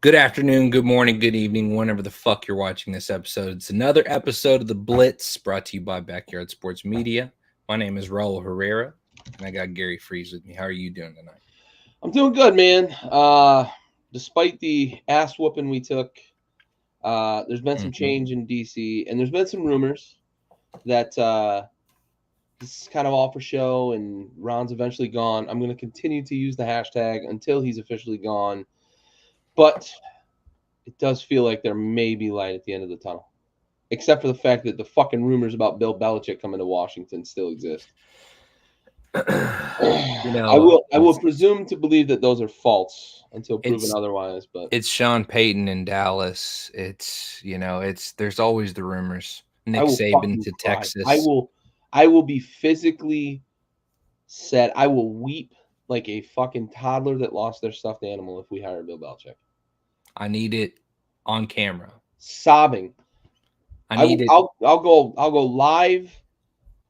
Good afternoon, good morning, good evening, whenever the fuck you're watching this episode. It's another episode of the Blitz brought to you by Backyard Sports Media. My name is Raul Herrera, and I got Gary Freeze with me. How are you doing tonight? I'm doing good, man. Despite the ass whooping we took, there's been some Mm-hmm. change in DC, and there's been some rumors that this is kind of all for show, and Ron's eventually gone. I'm going to continue to use the hashtag until he's officially gone, but it does feel like there may be light at the end of the tunnel, except for the fact that the fucking rumors about Bill Belichick coming to Washington still exist. You I know, will presume to believe that those are false until proven it's otherwise, but it's Sean Payton in Dallas. It's there's always the rumors. I Nick will Saban fucking to cry. I Texas. will I will be physically sad. I will weep like a fucking toddler that lost their stuffed animal if we hire Bill Belichick. I need it on camera. Sobbing. I need it. I'll go live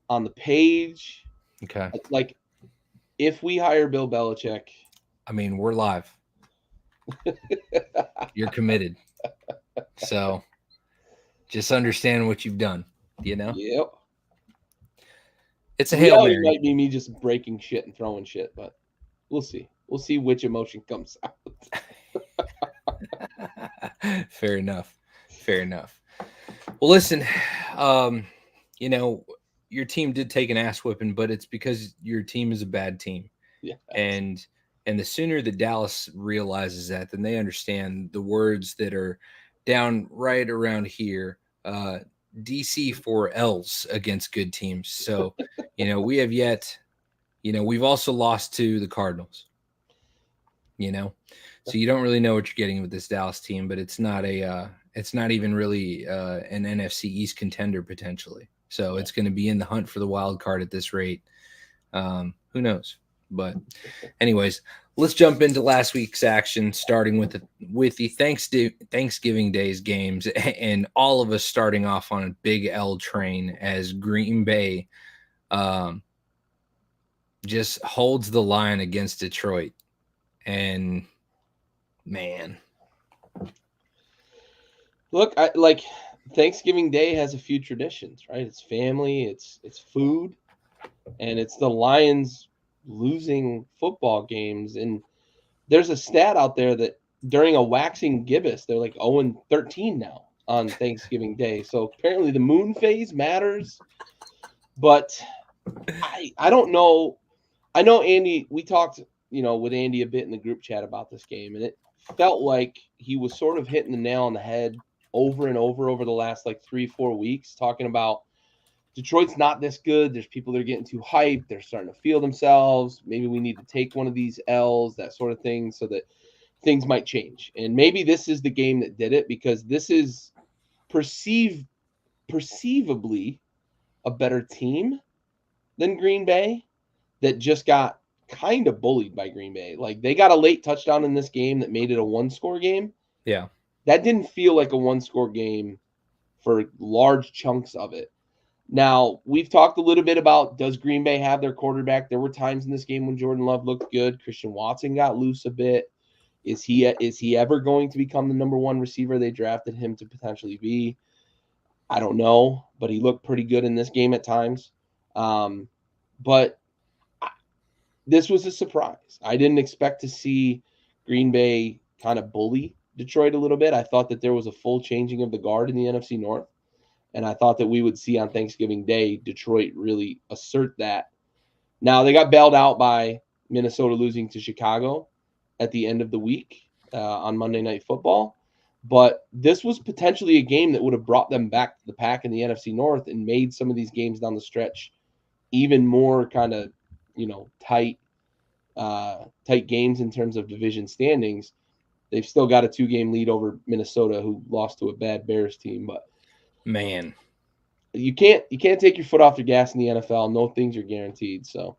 on the page. Okay. Like if we hire Bill Belichick, I mean, we're live. You're committed. So just understand what you've done. You know, yep. it's a The Hail reality Mary. might be me just breaking shit and throwing shit, but we'll see. We'll see which emotion comes out. Fair enough. Fair enough. Well, listen, um, you know, your team did take an ass whipping, but it's because your team is a bad team. Yeah. And the sooner that Dallas realizes that, then they understand the words that are down right around here. DC for L's against good teams. So, we have yet, we've also lost to the Cardinals, you know, so you don't really know what you're getting with this Dallas team, but it's not even really an NFC East contender potentially. So it's going to be in the hunt for the wild card at this rate. Who knows? But anyways, let's jump into last week's action, starting with the Thanksgiving Day's games, and all of us starting off on a big L train as Green Bay um, just holds the line against Detroit. And man, Look, I like Thanksgiving Day has a few traditions, right? It's family, it's food, and it's the Lions losing football games. And there's a stat out there that during a waxing gibbous, they're like 0-13 now on Thanksgiving Day. So apparently the moon phase matters, but I don't know. I know Andy, we talked, with Andy a bit in the group chat about this game, and it felt like he was sort of hitting the nail on the head over and over the last like 3-4 weeks, talking about Detroit's not this good. There's people that are getting too hyped. They're starting to feel themselves. Maybe we need to take one of these L's, that sort of thing, so that things might change. And maybe this is the game that did it, because this is perceivably a better team than Green Bay that just got kind of bullied by Green Bay. Like they got a late touchdown in this game that made it a one-score game. yeah, That didn't feel like a one-score game for large chunks of it. Now, we've talked a little bit about, does Green Bay have their quarterback? There were times in this game when Jordan Love looked good. Christian Watson got loose a bit. Is he ever going to become the number one receiver they drafted him to potentially be? I don't know, but he looked pretty good in this game at times. But this was a surprise. I didn't expect to see Green Bay kind of bully Detroit a little bit. I thought that there was a full changing of the guard in the NFC North. And I thought that we would see on Thanksgiving Day Detroit really assert that. Now, they got bailed out by Minnesota losing to Chicago at the end of the week on Monday Night Football. But this was potentially a game that would have brought them back to the pack in the NFC North and made some of these games down the stretch even more kind of, tight games in terms of division standings. They've still got a 2-game lead over Minnesota, who lost to a bad Bears team. But man. you can't take your foot off the gas in the NFL. No things are guaranteed. So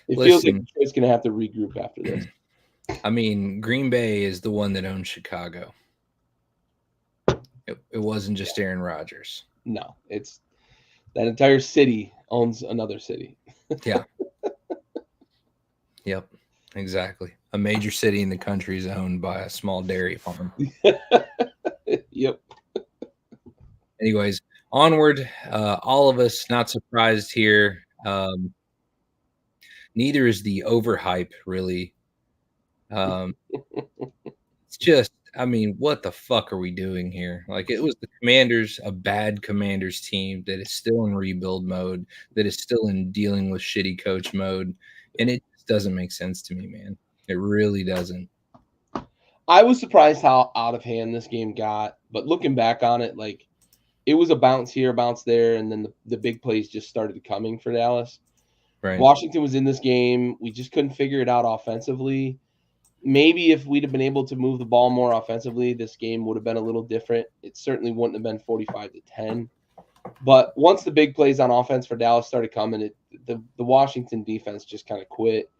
it feels like Listen, Detroit's going to have to regroup after this. I mean, Green Bay is the one that owns Chicago. It wasn't just Aaron Rodgers. No, it's that entire city owns another city. Yeah. Yep. Exactly. A major city in the country is owned by a small dairy farm. Yep. Anyways, onward. All of us not surprised here. Neither is the overhype, really. Um, it's just, I mean, what the fuck are we doing here? Like, it was the Commanders, a bad Commanders team that is still in rebuild mode, that is still in dealing with shitty coach mode, and it just doesn't make sense to me, man. It really doesn't. I was surprised how out of hand this game got, but looking back on it, like it was a bounce here, a bounce there, and then the big plays just started coming for Dallas. Right. Washington was in this game. We just couldn't figure it out offensively. Maybe if we'd have been able to move the ball more offensively, this game would have been a little different. It certainly wouldn't have been 45-10. But once the big plays on offense for Dallas started coming, the Washington defense just kind of quit.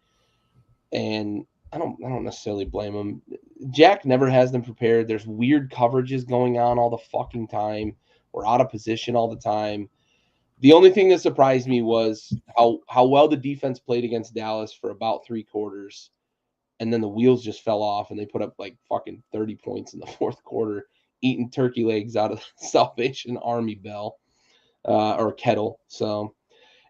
And I don't necessarily blame them. Jack never has them prepared. There's weird coverages going on all the fucking time. We're out of position all the time. The only thing that surprised me was how well the defense played against Dallas for about 3 quarters. And then the wheels just fell off and they put up like fucking 30 points in the fourth quarter, eating turkey legs out of the Salvation Army bell or kettle. So,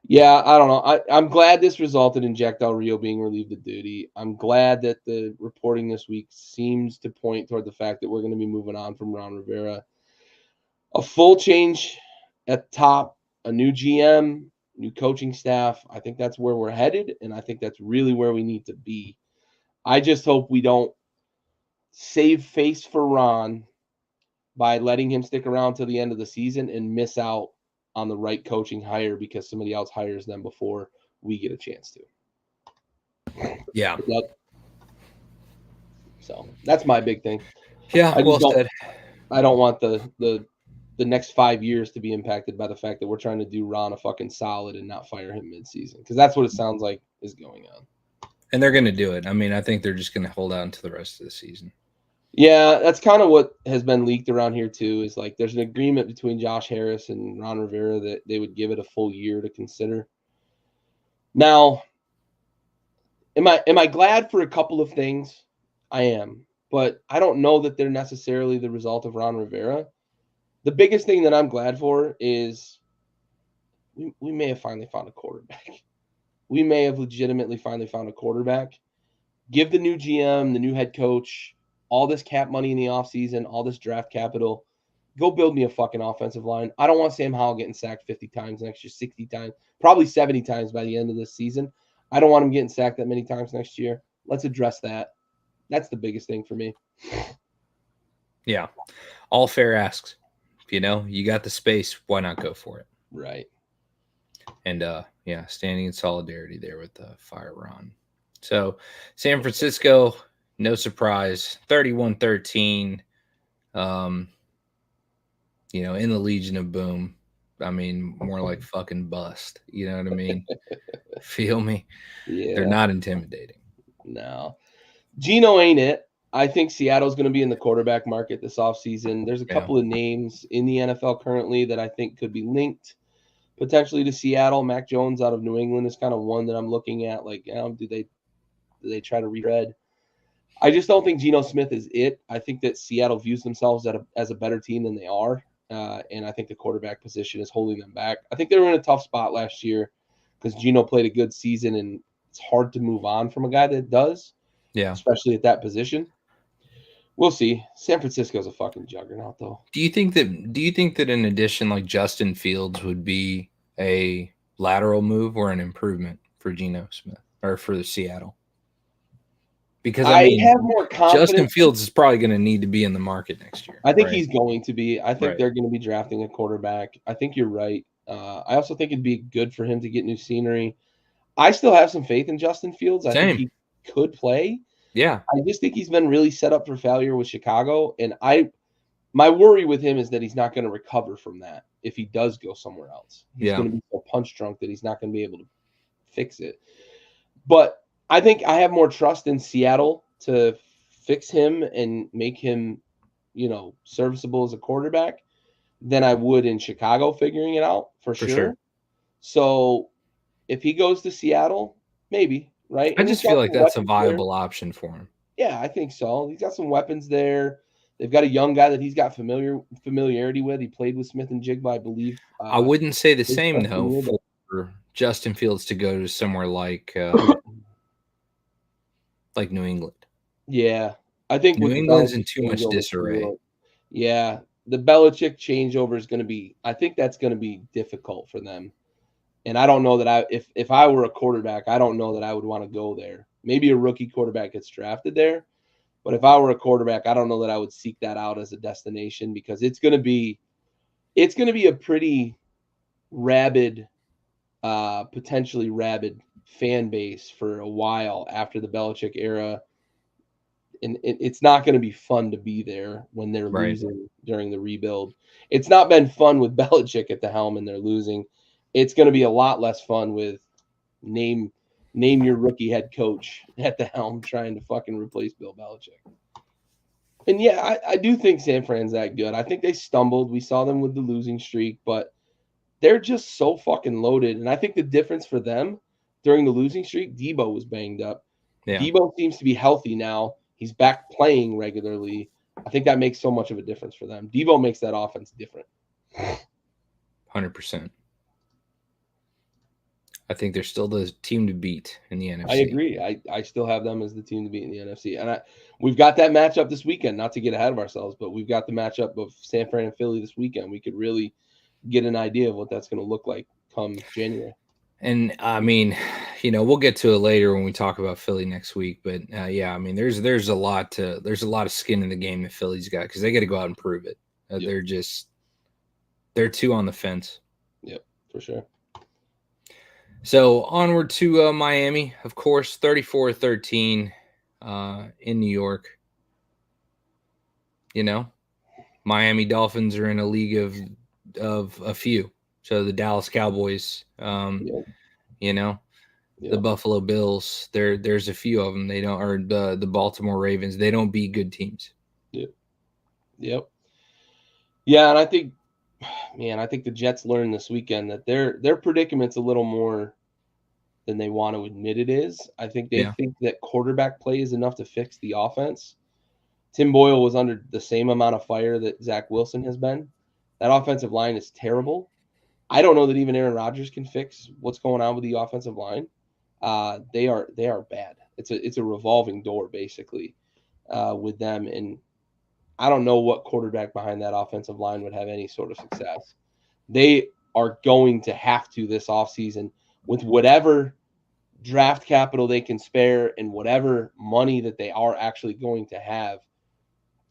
yeah, I don't know. I'm glad this resulted in Jack Del Rio being relieved of duty. I'm glad that the reporting this week seems to point toward the fact that we're going to be moving on from Ron Rivera. A full change at the top, a new GM, new coaching staff. I think that's where we're headed, and I think that's really where we need to be. I just hope we don't save face for Ron by letting him stick around till the end of the season and miss out on the right coaching hire because somebody else hires them before we get a chance to. Yeah. So that's my big thing. Yeah, well said. I don't want the next 5 years to be impacted by the fact that we're trying to do Ron a fucking solid and not fire him mid-season, because that's what it sounds like is going on. And they're going to do it. I mean, I think they're just going to hold out until the rest of the season. Yeah, that's kind of what has been leaked around here too, is like there's an agreement between Josh Harris and Ron Rivera that they would give it a full year to consider. Now, am I glad for a couple of things? I am, but I don't know that they're necessarily the result of Ron Rivera. The biggest thing that I'm glad for is we may have finally found a quarterback. We may have legitimately finally found a quarterback. Give the new GM, the new head coach, all this cap money in the offseason, all this draft capital. Go build me a fucking offensive line. I don't want Sam Howell getting sacked 50 times next year, 60 times, probably 70 times by the end of this season. I don't want him getting sacked that many times next year. Let's address that. That's the biggest thing for me. Yeah. All fair asks. You know, you got the space. Why not go for it? Right. And, yeah, standing in solidarity there with Fire Ron. So, San Francisco, no surprise, 31-13. You know, in the Legion of Boom. I mean, more like fucking bust. You know what I mean? Feel me? Yeah. They're not intimidating. No. Geno ain't it. I think Seattle's going to be in the quarterback market this offseason. There's a couple of names in the NFL currently that I think could be linked potentially to Seattle. Mac Jones out of New England is kind of one that I'm looking at. Like, do they try to retread? I just don't think Geno Smith is it. I think that Seattle views themselves as a better team than they are. And I think the quarterback position is holding them back. I think they were in a tough spot last year because Geno played a good season, and it's hard to move on from a guy that does. Yeah. Especially at that position. We'll see. San Francisco's a fucking juggernaut, though. Do you think that an addition like Justin Fields would be a lateral move or an improvement for Geno Smith or for the Seattle? Because I mean, have more confidence. Justin Fields is probably going to need to be in the market next year. I think he's going to be. I think Right. they're going to be drafting a quarterback. I think you're right. I also think it'd be good for him to get new scenery. I still have some faith in Justin Fields. I think he could play. Yeah. I just think he's been really set up for failure with Chicago. And my worry with him is that he's not going to recover from that if he does go somewhere else. He's going to be so punch drunk that he's not going to be able to fix it. But I think I have more trust in Seattle to fix him and make him, serviceable as a quarterback than I would in Chicago figuring it out for sure. So if he goes to Seattle, maybe right? I And he's just got feel like some that's a weapons there. viable option for him. Yeah, I think so. He's got some weapons there. They've got a young guy that he's got familiarity with. He played with Smith and Jigba, I believe. I wouldn't say the His same freshman though year, but for Justin Fields to go to somewhere like New England. yeah, I think New with the England's in Belichick too much changeover disarray. yeah, the Belichick changeover is going to be. I think that's going to be difficult for them. And I don't know that if I were a quarterback, I don't know that I would want to go there. Maybe a rookie quarterback gets drafted there, but if I were a quarterback, I don't know that I would seek that out as a destination because it's going to be a pretty rabid, potentially rabid fan base for a while after the Belichick era. And it's not going to be fun to be there when they're Right. losing during the rebuild. It's not been fun with Belichick at the helm and they're losing. It's going to be a lot less fun with name your rookie head coach at the helm trying to fucking replace Bill Belichick. And yeah, I do think San Fran's that good. I think they stumbled. We saw them with the losing streak, but they're just so fucking loaded. And I think the difference for them during the losing streak, Debo was banged up. Yeah. Debo seems to be healthy now. He's back playing regularly. I think that makes so much of a difference for them. Debo makes that offense different. 100%. I think they're still the team to beat in the NFC. I agree. I still have them as the team to beat in the NFC. And we've got that matchup this weekend, not to get ahead of ourselves, but we've got the matchup of San Fran and Philly this weekend. We could really get an idea of what that's going to look like come January. And I mean, we'll get to it later when we talk about Philly next week. But yeah, I mean, there's a lot of skin in the game that Philly's got because they got to go out and prove it. Yep. They're too on the fence. Yep, for sure. So onward to Miami, of course, 34-13 in New York. Miami Dolphins are in a league of a few. So the Dallas Cowboys, Yep. the Buffalo Bills, there's a few of them. They don't, or the Baltimore Ravens. They don't beat good teams. Yep. Yeah, and I think the Jets learned this weekend that their predicament's a little more than they want to admit it is. I think they think that quarterback play is enough to fix the offense. Tim Boyle was under the same amount of fire that Zach Wilson has been. That offensive line is terrible. I don't know that even Aaron Rodgers can fix what's going on with the offensive line. They are bad. It's a revolving door basically with them, and I don't know what quarterback behind that offensive line would have any sort of success. They are going to have to this offseason with whatever draft capital they can spare and whatever money that they are actually going to have.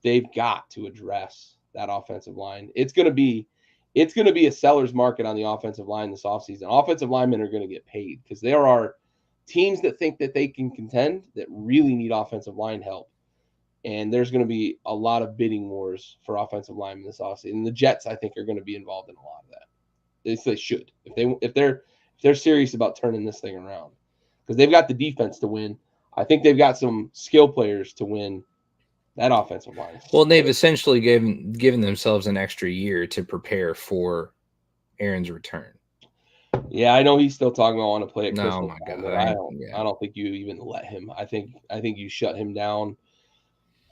They've got to address that offensive line. It's going to be a seller's market on the offensive line this offseason. Offensive linemen are going to get paid because there are teams that think that they can contend that really need offensive line help. And there's going to be a lot of bidding wars for offensive linemen this offseason. And the Jets, I think, are going to be involved in a lot of that. They should. If they're serious about turning this thing around. Because they've got the defense to win. I think they've got some skill players to win that offensive line. Well, they've essentially given themselves an extra year to prepare for Aaron's return. Yeah, I know he's still talking about wanting to play at Christmas. Oh my God! I don't think you even let him. I think you shut him down.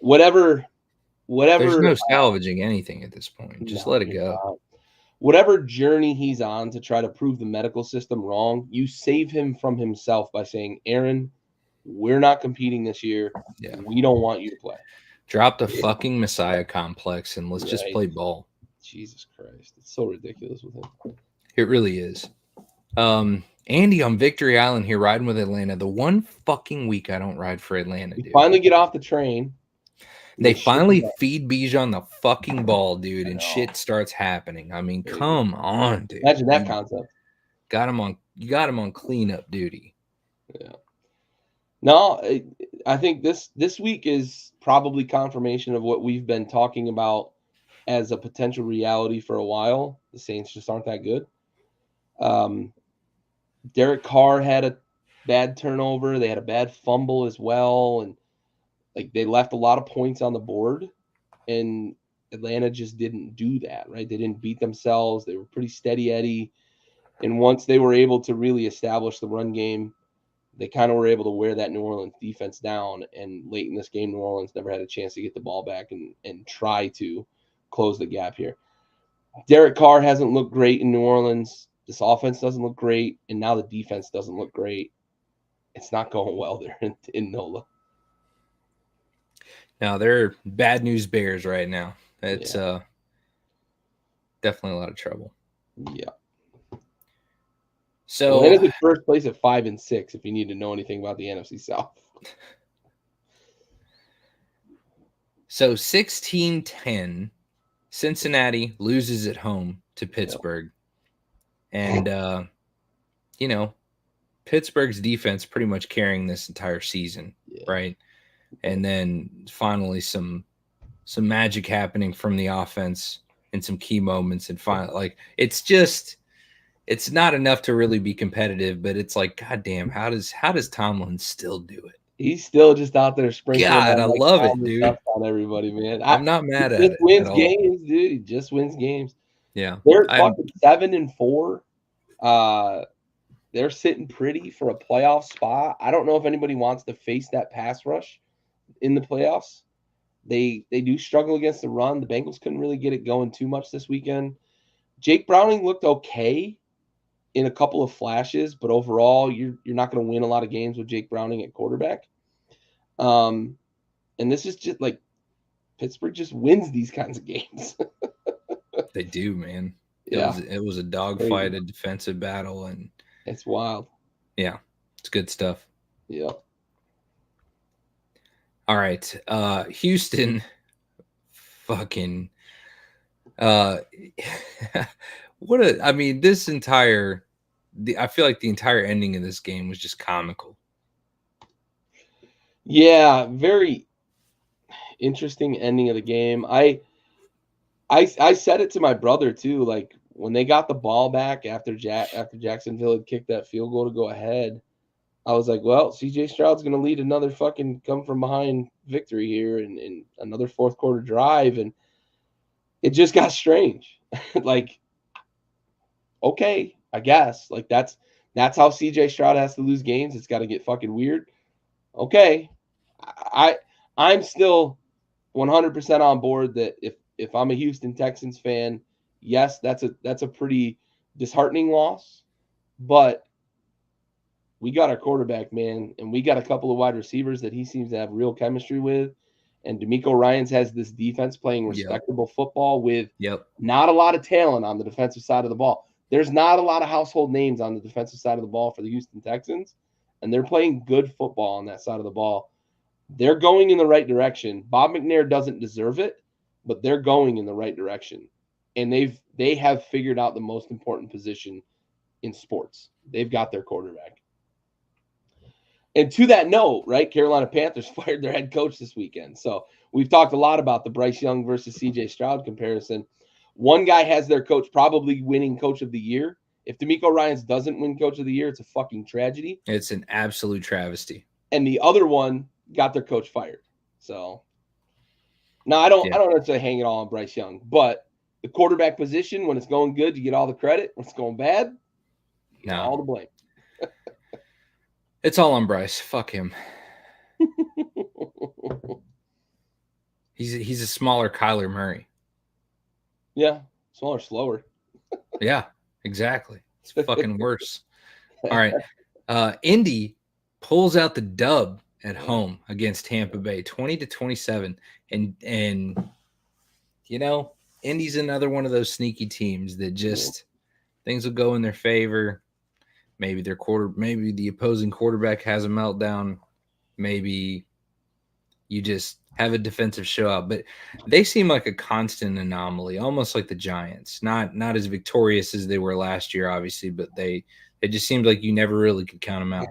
Whatever. There's no salvaging anything at this point. Just let it go. Whatever journey he's on to try to prove the medical system wrong, you save him from himself by saying, Aaron, we're not competing this year. Yeah. We don't want you to play. Drop the fucking Messiah complex and let's just play ball. Jesus Christ. It's so ridiculous with him. It really is. Andy on Victory Island here riding with Atlanta. The one fucking week I don't ride for Atlanta, dude. Finally get off the train. They finally feed Bijan the fucking ball, dude, and shit starts happening. I mean, come on, dude. Imagine that concept. You got him on cleanup duty. Yeah. No, I think this week is probably confirmation of what we've been talking about as a potential reality for a while. The Saints just aren't that good. Derek Carr had a bad turnover. They had a bad fumble as well, and they left a lot of points on the board, and Atlanta just didn't do that, right? They didn't beat themselves. They were pretty steady Eddie. And once they were able to really establish the run game, they kind of were able to wear that New Orleans defense down. And late in this game, New Orleans never had a chance to get the ball back and try to close the gap here. Derek Carr hasn't looked great in New Orleans. This offense doesn't look great, and now the defense doesn't look great. It's not going well there in NOLA. Now they're bad news bears right now. It's definitely a lot of trouble. Yeah. So Atlanta's in first place at 5-6. If you need to know anything about the NFC South. So 16-10, Cincinnati loses at home to Pittsburgh, and Pittsburgh's defense pretty much carrying this entire season, right? And then finally some magic happening from the offense in some key moments, and finally, it's not enough to really be competitive, but it's like, goddamn, how does Tomlin still do it? He's still just out there sprinkling. God, I love it, dude. On everybody, man. I'm not mad at it. Wins games, dude. He just wins games. Yeah, they're fucking 7-4. They're sitting pretty for a playoff spot. I don't know if anybody wants to face that pass rush in the playoffs. They do struggle against the run. The Bengals couldn't really get it going too much this weekend. Jake Browning looked okay in a couple of flashes, but overall, you're not going to win a lot of games with Jake Browning at quarterback. And this is just like Pittsburgh just wins these kinds of games. They do, man. It was a dogfight, a defensive battle, and it's wild. Yeah, it's good stuff. Yeah. All right, Houston, fucking, this entire, I feel like the entire ending of this game was just comical. Yeah, very interesting ending of the game. I said it to my brother too. Like when they got the ball back after Jacksonville had kicked that field goal to go ahead, I was like, well, CJ Stroud's going to lead another fucking come from behind victory here in another fourth quarter drive. And it just got strange. Like, okay, I guess. Like that's how CJ Stroud has to lose games. It's got to get fucking weird. Okay. I'm still 100% on board that if I'm a Houston Texans fan, yes, that's a pretty disheartening loss, but we got our quarterback, man, and we got a couple of wide receivers that he seems to have real chemistry with, and DeMeco Ryans has this defense playing respectable football with not a lot of talent on the defensive side of the ball. There's not a lot of household names on the defensive side of the ball for the Houston Texans, and they're playing good football on that side of the ball. They're going in the right direction. Bob McNair doesn't deserve it, but they're going in the right direction. And they have figured out the most important position in sports. They've got their quarterback. And to that note, right, Carolina Panthers fired their head coach this weekend. So we've talked a lot about the Bryce Young versus CJ Stroud comparison. One guy has their coach probably winning coach of the year. If DeMeco Ryans doesn't win coach of the year, it's a fucking tragedy. It's an absolute travesty. And the other one got their coach fired. So now I don't necessarily hang it all on Bryce Young, but the quarterback position, when it's going good, you get all the credit. When it's going bad, you get all the blame. It's all on Bryce. Fuck him. He's a smaller Kyler Murray. Yeah, smaller, slower. Yeah, exactly. It's fucking worse. All right. Indy pulls out the dub at home against Tampa Bay, 20-27. And Indy's another one of those sneaky teams that just things will go in their favor. Maybe maybe the opposing quarterback has a meltdown. Maybe you just have a defensive showout. But they seem like a constant anomaly, almost like the Giants. Not as victorious as they were last year, obviously, but it just seems like you never really could count them out.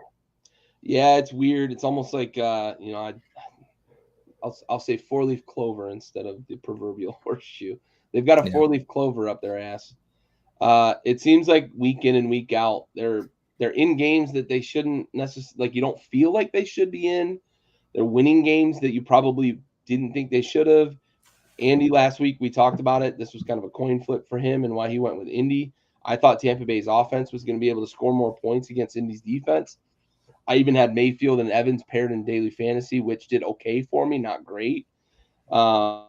Yeah, it's weird. It's almost like I'll say 4-leaf clover instead of the proverbial horseshoe. They've got a 4-leaf clover up their ass. It seems like week in and week out, they're in games that they shouldn't necessarily, like you don't feel like they should be in. They're winning games that you probably didn't think they should have. Andy, last week we talked about it. This was kind of a coin flip for him and why he went with Indy. I thought Tampa Bay's offense was going to be able to score more points against Indy's defense. I even had Mayfield and Evans paired in daily fantasy, which did okay for me, not great. I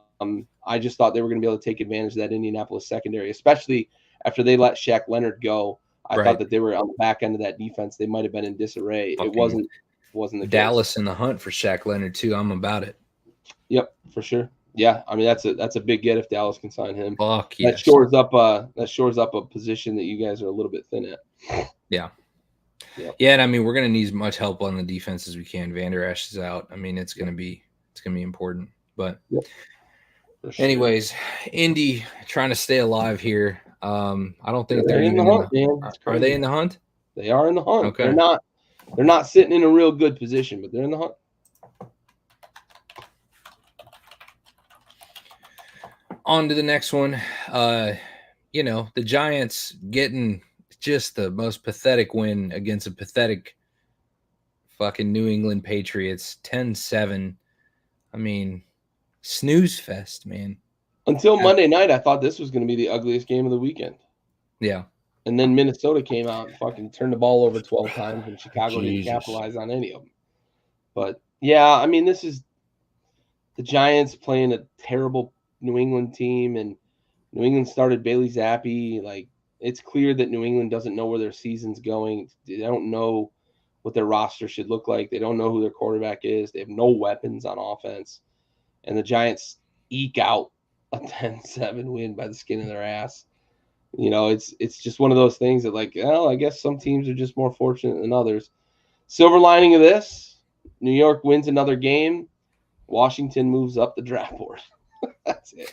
just thought they were going to be able to take advantage of that Indianapolis secondary, especially after they let Shaq Leonard go. I Right. thought that they were on the back end of that defense. They might have been in disarray. It wasn't the Dallas case. in the hunt for Shaq Leonard too. I'm about it. Yep, for sure. Yeah, I mean that's a big get if Dallas can sign him. Fuck That yes. shores up a position that you guys are a little bit thin at. Yeah. Yep. Yeah, and I mean we're gonna need as much help on the defense as we can. Van Der Esch is out. I mean it's gonna be important. But sure. Anyways, Indy trying to stay alive here. I don't think they're even in the hunt, man. Are they in the hunt? They are in the hunt. Okay. They're not sitting in a real good position, but they're in the hunt. On to the next one. The Giants getting just the most pathetic win against a pathetic fucking New England Patriots, 10-7. I mean, snooze fest, man. Until Monday night, I thought this was going to be the ugliest game of the weekend. Yeah. And then Minnesota came out and fucking turned the ball over 12 times, and Chicago didn't capitalize on any of them. But, yeah, I mean, this is the Giants playing a terrible New England team, and New England started Bailey Zappi. Like, it's clear that New England doesn't know where their season's going. They don't know what their roster should look like. They don't know who their quarterback is. They have no weapons on offense. And the Giants eke out a 10-7 win by the skin of their ass. You know, it's just one of those things that, like, well, I guess some teams are just more fortunate than others. Silver lining of this, New York wins another game. Washington moves up the draft board. That's it.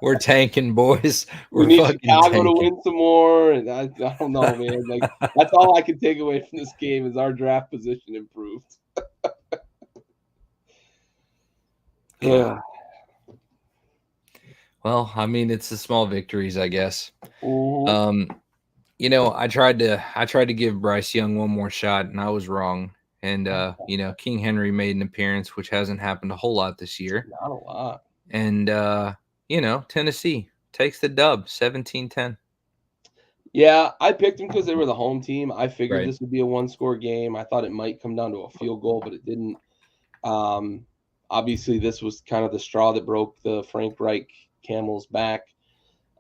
We're tanking, boys. We need Chicago to win some more. And I don't know, man. Like, that's all I can take away from this game is our draft position improved. Yeah. Well, I mean, it's the small victories, I guess. Mm-hmm. I tried to give Bryce Young one more shot, and I was wrong. And King Henry made an appearance, which hasn't happened a whole lot this year. Not a lot. And Tennessee takes the dub, 17-10. Yeah, I picked them because they were the home team. I figured this would be a one-score game. I thought it might come down to a field goal, but it didn't. Obviously, this was kind of the straw that broke the Frank Reich camel's back.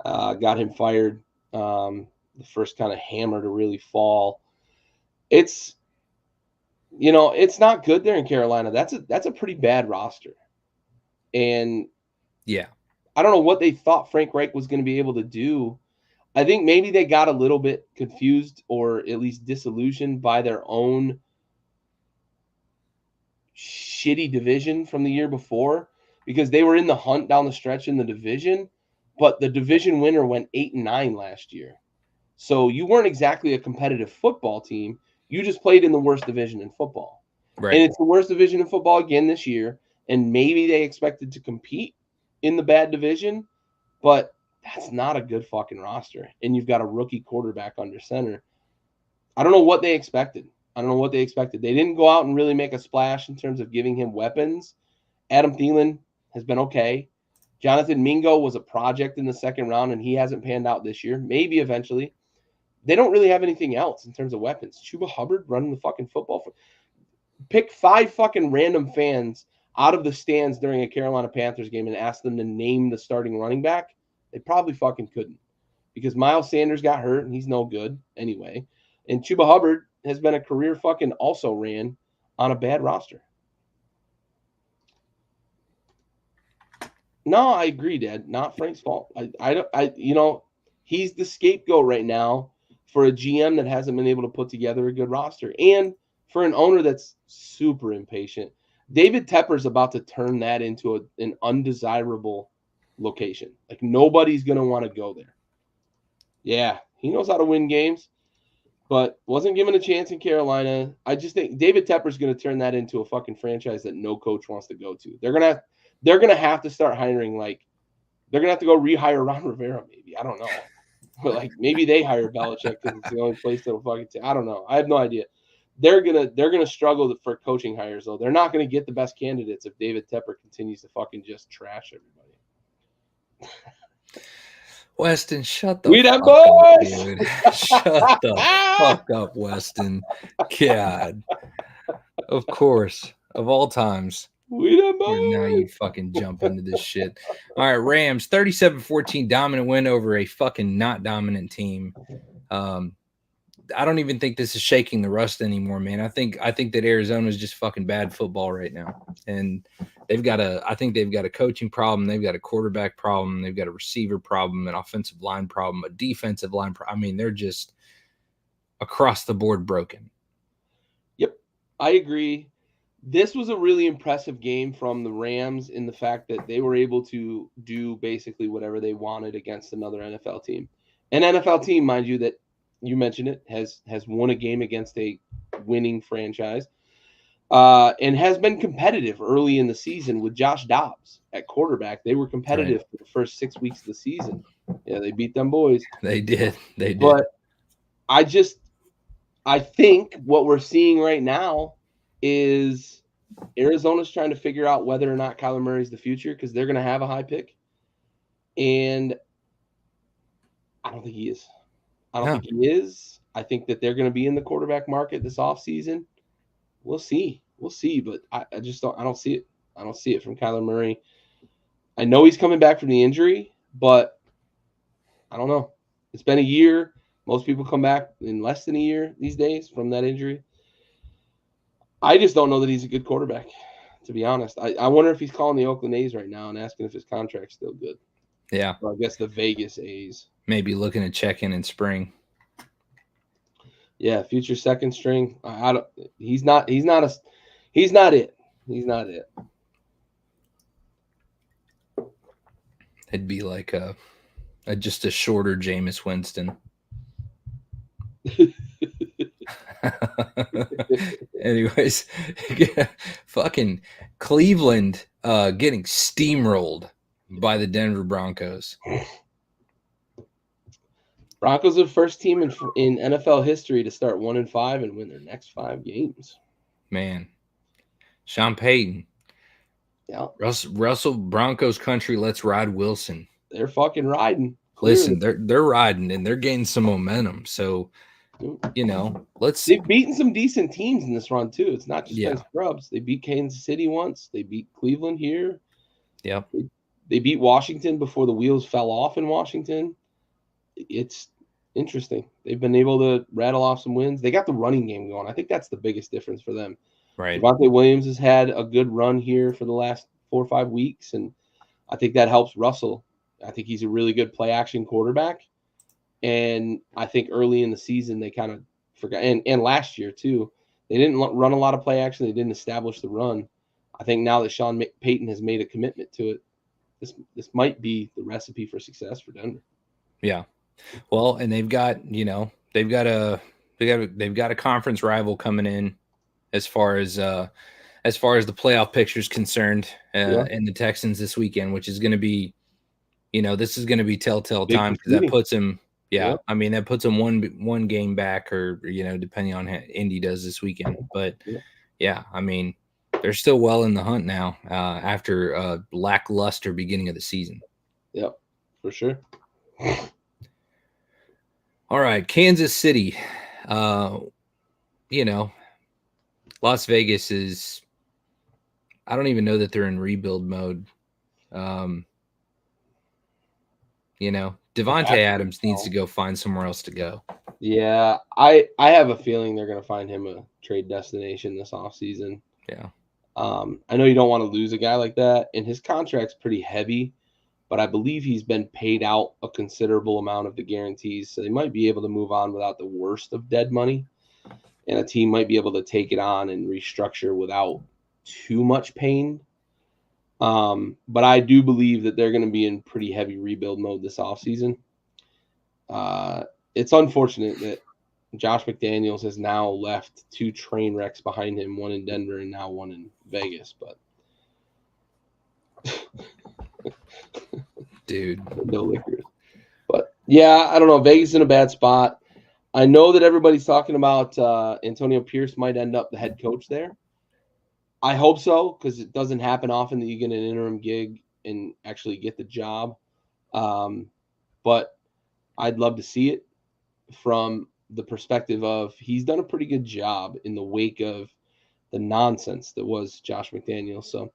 Got him fired. The first kind of hammer to really fall. It's not good there in Carolina. That's a pretty bad roster. And yeah, I don't know what they thought Frank Reich was going to be able to do. I think maybe they got a little bit confused or at least disillusioned by their own shitty division from the year before, because they were in the hunt down the stretch in the division, but the division winner went 8-9 last year. So you weren't exactly a competitive football team. You just played in the worst division in football. Right. And it's the worst division in football again this year. And maybe they expected to compete in the bad division, but that's not a good fucking roster. And you've got a rookie quarterback under center. I don't know what they expected. They didn't go out and really make a splash in terms of giving him weapons. Adam Thielen has been okay. Jonathan Mingo was a project in the second round, and he hasn't panned out this year. Maybe eventually. They don't really have anything else in terms of weapons. Chuba Hubbard running the fucking football. Pick 5 fucking random fans out of the stands during a Carolina Panthers game and ask them to name the starting running back. They probably fucking couldn't, because Miles Sanders got hurt, and he's no good anyway. And Chuba Hubbard has been a career fucking also ran on a bad roster. No, I agree, Dad. Not Frank's fault. He's the scapegoat right now for a GM that hasn't been able to put together a good roster, and for an owner that's super impatient. David Tepper's about to turn that into an undesirable location. Like, nobody's going to want to go there. Yeah, he knows how to win games, but wasn't given a chance in Carolina. I just think David Tepper's going to turn that into a fucking franchise that no coach wants to go to. They're going to have to start hiring, like, they're going to have to go rehire Ron Rivera, maybe. I don't know. But, like, maybe they hire Belichick because it's the only place that'll fucking I don't know. I have no idea. They're gonna struggle for coaching hires, though. They're not gonna get the best candidates if David Tepper continues to fucking just trash everybody. Weston, shut the We them fuck up, boys. dude. Shut the fuck up, Weston. God. Of course. Of all times. We them Now you boys. fucking jump into this shit. All right, Rams, 37-14 dominant win over a fucking not dominant team. I don't even think this is shaking the rust anymore, man. I think that Arizona is just fucking bad football right now. And I think they've got a coaching problem, they've got a quarterback problem, they've got a receiver problem, an offensive line problem, a defensive line problem. I mean, they're just across the board broken. Yep, I agree. This was a really impressive game from the Rams in the fact that they were able to do basically whatever they wanted against another NFL team. An NFL team, mind you, that you mentioned it, has won a game against a winning franchise and has been competitive early in the season with Josh Dobbs at quarterback. They were competitive for the first 6 weeks of the season. Yeah, they beat them boys. They did. But I think what we're seeing right now is Arizona's trying to figure out whether or not Kyler Murray's the future because they're going to have a high pick. And I don't think he is. I think that they're going to be in the quarterback market this offseason. We'll see. But I don't see it. I don't see it from Kyler Murray. I know he's coming back from the injury, but I don't know. It's been a year. Most people come back in less than a year these days from that injury. I just don't know that he's a good quarterback, to be honest. I wonder if he's calling the Oakland A's right now and asking if his contract's still good. Yeah. Or I guess the Vegas A's. Maybe looking to check in spring. Yeah, future second string. He's not it. He's not it. It'd be like just a shorter Jameis Winston. Anyways, fucking Cleveland getting steamrolled by the Denver Broncos. Broncos are the first team in NFL history to start 1-5 and win their next 5 games. Man, Sean Payton. Yeah. Russell Broncos country. Let's ride Wilson. They're fucking riding. Clearly. Listen, they're riding and they're gaining some momentum. So, they've beaten some decent teams in this run too. It's not just been scrubs. They beat Kansas City once. They beat Cleveland here. Yep. They beat Washington before the wheels fell off in Washington. It's interesting. They've been able to rattle off some wins. They got the running game going. I think that's the biggest difference for them. Right. Devontae Williams has had a good run here for the last 4 or 5 weeks, and I think that helps Russell. I think he's a really good play-action quarterback. And I think early in the season they kind of forgot, and last year too, they didn't run a lot of play action. They didn't establish the run. I think now that Sean Payton has made a commitment to it, this might be the recipe for success for Denver. Yeah, well, and they've got a conference rival coming in as far as the playoff picture is concerned, and the Texans this weekend, which is going to be, this is going to be telltale time because that puts him. Yeah, I mean that puts them one game back, or depending on how Indy does this weekend. But yeah, I mean they're still well in the hunt now after a lackluster beginning of the season. Yep, for sure. All right, Kansas City. Las Vegas is. I don't even know that they're in rebuild mode. Devontae Adams needs to go find somewhere else to go. Yeah, I have a feeling they're going to find him a trade destination this offseason. Yeah. I know you don't want to lose a guy like that, and his contract's pretty heavy, but I believe he's been paid out a considerable amount of the guarantees, so they might be able to move on without the worst of dead money, and a team might be able to take it on and restructure without too much pain. But I do believe that they're going to be in pretty heavy rebuild mode this offseason. It's unfortunate that Josh McDaniels has now left 2 train wrecks behind him, one in Denver and now one in Vegas. But dude, no liquor. But yeah, I don't know. Vegas is in a bad spot. I know that everybody's talking about Antonio Pierce might end up the head coach there. I hope so, because it doesn't happen often that you get an interim gig and actually get the job. but I'd love to see it from the perspective of he's done a pretty good job in the wake of the nonsense that was Josh McDaniels. So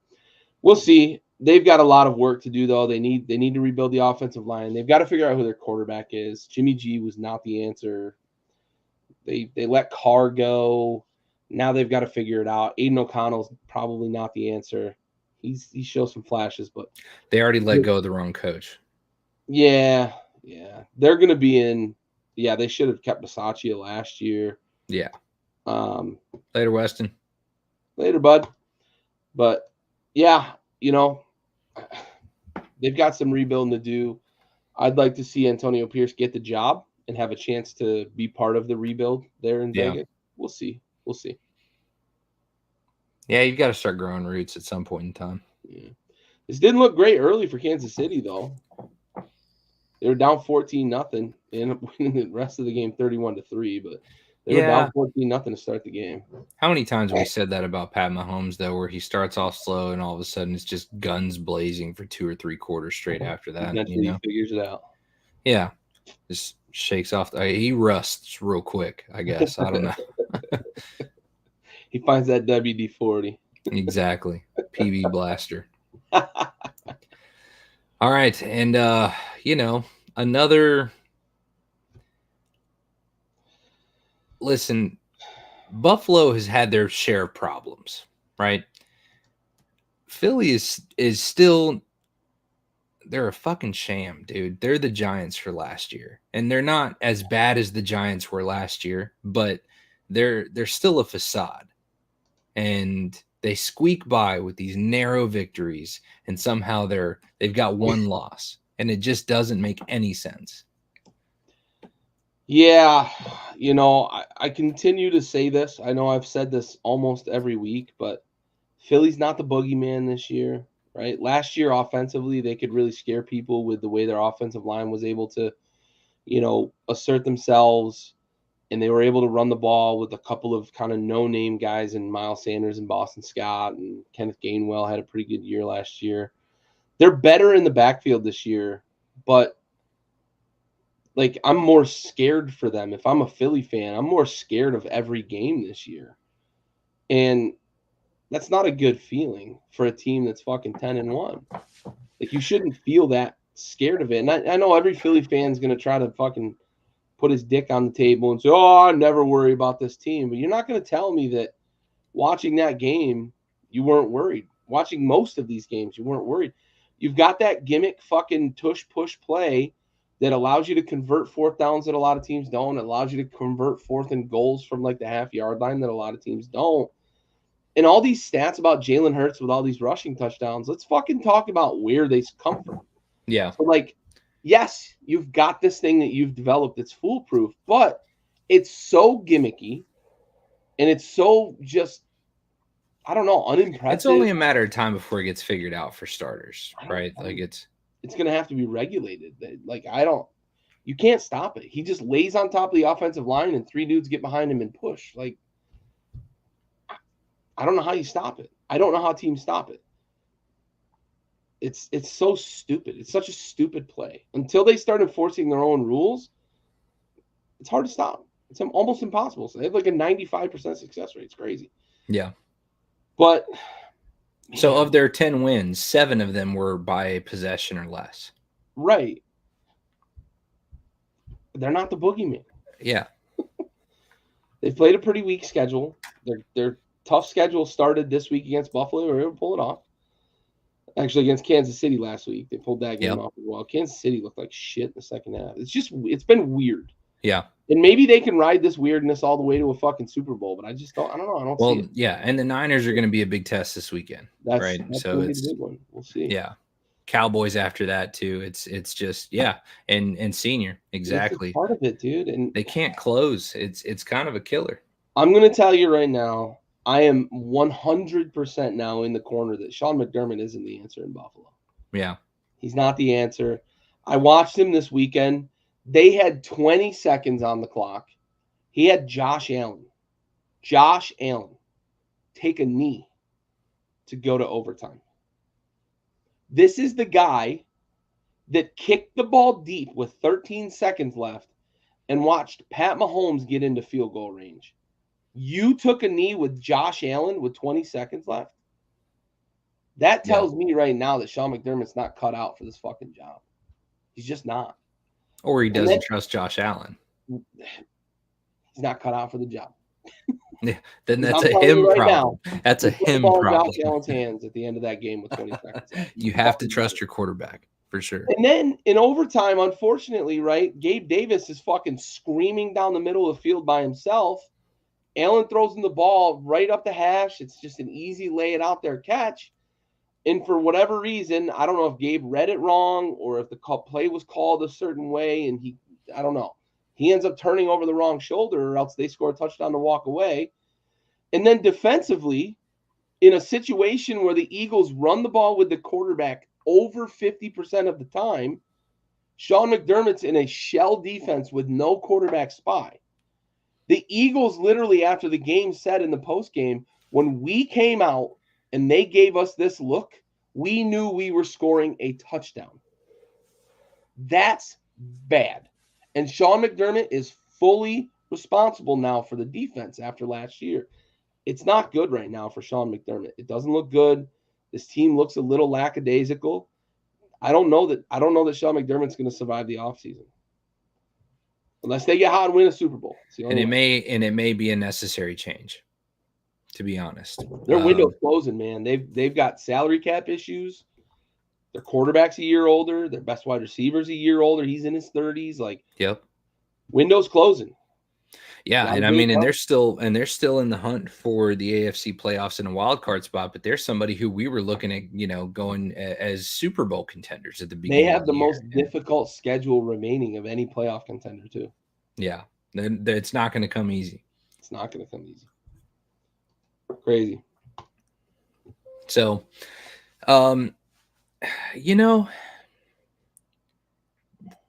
we'll see. They've got a lot of work to do, though. They need to rebuild the offensive line. They've got to figure out who their quarterback is. Jimmy G was not the answer. They let Carr go. Now they've got to figure it out. Aiden O'Connell's probably not the answer. He shows some flashes, but they already let go of the wrong coach. Yeah. They're going to be in. Yeah, they should have kept Bisaccia last year. Yeah. Later, Weston. Later, bud. But yeah, they've got some rebuilding to do. I'd like to see Antonio Pierce get the job and have a chance to be part of the rebuild there in Vegas. We'll see. Yeah, you've got to start growing roots at some point in time. Yeah. This didn't look great early for Kansas City, though. They were down 14-0 and winning the rest of the game 31-3, but they were down 14-0 to start the game. How many times have we said that about Pat Mahomes, though, where he starts off slow and all of a sudden it's just guns blazing for 2 or 3 quarters straight after that? Eventually he figures it out. Yeah. Just shakes off. He rusts real quick, I guess. I don't know. He finds that WD-40. Exactly. PB blaster. All right. And, another. Listen, Buffalo has had their share of problems, right? Philly is still. They're a fucking sham, dude. They're the Giants for last year. And they're not as bad as the Giants were last year, but they're still a facade. And they squeak by with these narrow victories, and somehow they've got one loss, and it just doesn't make any sense. Yeah, I continue to say this. I know I've said this almost every week, but Philly's not the boogeyman this year, right? Last year, offensively, they could really scare people with the way their offensive line was able to, assert themselves. And they were able to run the ball with a couple of kind of no-name guys in Miles Sanders and Boston Scott, and Kenneth Gainwell had a pretty good year last year. They're better in the backfield this year, but I'm more scared for them. If I'm a Philly fan, I'm more scared of every game this year. And that's not a good feeling for a team that's fucking 10-1. You shouldn't feel that scared of it. And I know every Philly fan is going to try to fucking put his dick on the table and say, I never worry about this team. But you're not going to tell me that watching that game, you weren't worried. Watching most of these games, you weren't worried. You've got that gimmick fucking tush-push play that allows you to convert fourth downs that a lot of teams don't. It allows you to convert fourth and goals from the half-yard line that a lot of teams don't. And all these stats about Jalen Hurts with all these rushing touchdowns, let's fucking talk about where they come from. Yeah. So, yes, you've got this thing that you've developed that's foolproof, but it's so gimmicky and it's so just, I don't know, unimpressive. It's only a matter of time before it gets figured out for starters, right? It's going to have to be regulated. You can't stop it. He just lays on top of the offensive line and 3 dudes get behind him and push. I don't know how you stop it. I don't know how teams stop it. It's so stupid. It's such a stupid play. Until they start enforcing their own rules, it's hard to stop. It's almost impossible. So they have a 95% success rate. It's crazy. Yeah. But so of their 10 wins, 7 of them were by a possession or less. Right. They're not the boogeyman. Yeah. They've played a pretty weak schedule. Their tough schedule started this week against Buffalo. They were able to pull it off. Actually, against Kansas City last week, they pulled that game off as well. Kansas City looked like shit in the second half. It's been weird. Yeah. And maybe they can ride this weirdness all the way to a fucking Super Bowl, but I don't know. I don't see it. Yeah, and the Niners are going to be a big test this weekend, right? So it's a big one. We'll see. Yeah. Cowboys after that too. It's just and senior exactly. It's part of it, dude. And they can't close. It's kind of a killer. I'm going to tell you right now, I am 100% now in the corner that Sean McDermott isn't the answer in Buffalo. Yeah. He's not the answer. I watched him this weekend. They had 20 seconds on the clock. He had Josh Allen take a knee to go to overtime. This is the guy that kicked the ball deep with 13 seconds left and watched Pat Mahomes get into field goal range. You took a knee with Josh Allen with 20 seconds left? That tells me right now that Sean McDermott's not cut out for this fucking job. He's just not. Or he doesn't trust Josh Allen. He's not cut out for the job. Yeah, then that's a him problem. That's a him problem. Josh Allen's hands at the end of that game with 20 seconds left. You have to trust your quarterback for sure. And then in overtime, unfortunately, right, Gabe Davis is fucking screaming down the middle of the field by himself. Allen throws him the ball right up the hash. It's just an easy lay it out there catch. And for whatever reason, I don't know if Gabe read it wrong or if the play was called a certain way, and I don't know. He ends up turning over the wrong shoulder, or else they score a touchdown to walk away. And then defensively, in a situation where the Eagles run the ball with the quarterback over 50% of the time, Sean McDermott's in a shell defense with no quarterback spy. The Eagles literally, after the game said in the postgame, when we came out and they gave us this look, we knew we were scoring a touchdown. That's bad. And Sean McDermott is fully responsible now for the defense after last year. It's not good right now for Sean McDermott. It doesn't look good. This team looks a little lackadaisical. I don't know that Sean McDermott's going to survive the offseason. Unless they get hot and win a Super Bowl. And it may be a necessary change, to be honest. Their window's closing, man. They've got salary cap issues. Their quarterback's a year older. Their best wide receiver's a year older. He's in his 30s. Yep. Window's closing. Yeah, and I mean, and they're still in the hunt for the AFC playoffs in a wild card spot. But there's somebody who we were looking at, going as Super Bowl contenders at the beginning. They have the most difficult schedule remaining of any playoff contender too. Yeah, it's not going to come easy. It's not going to come easy. Crazy. So,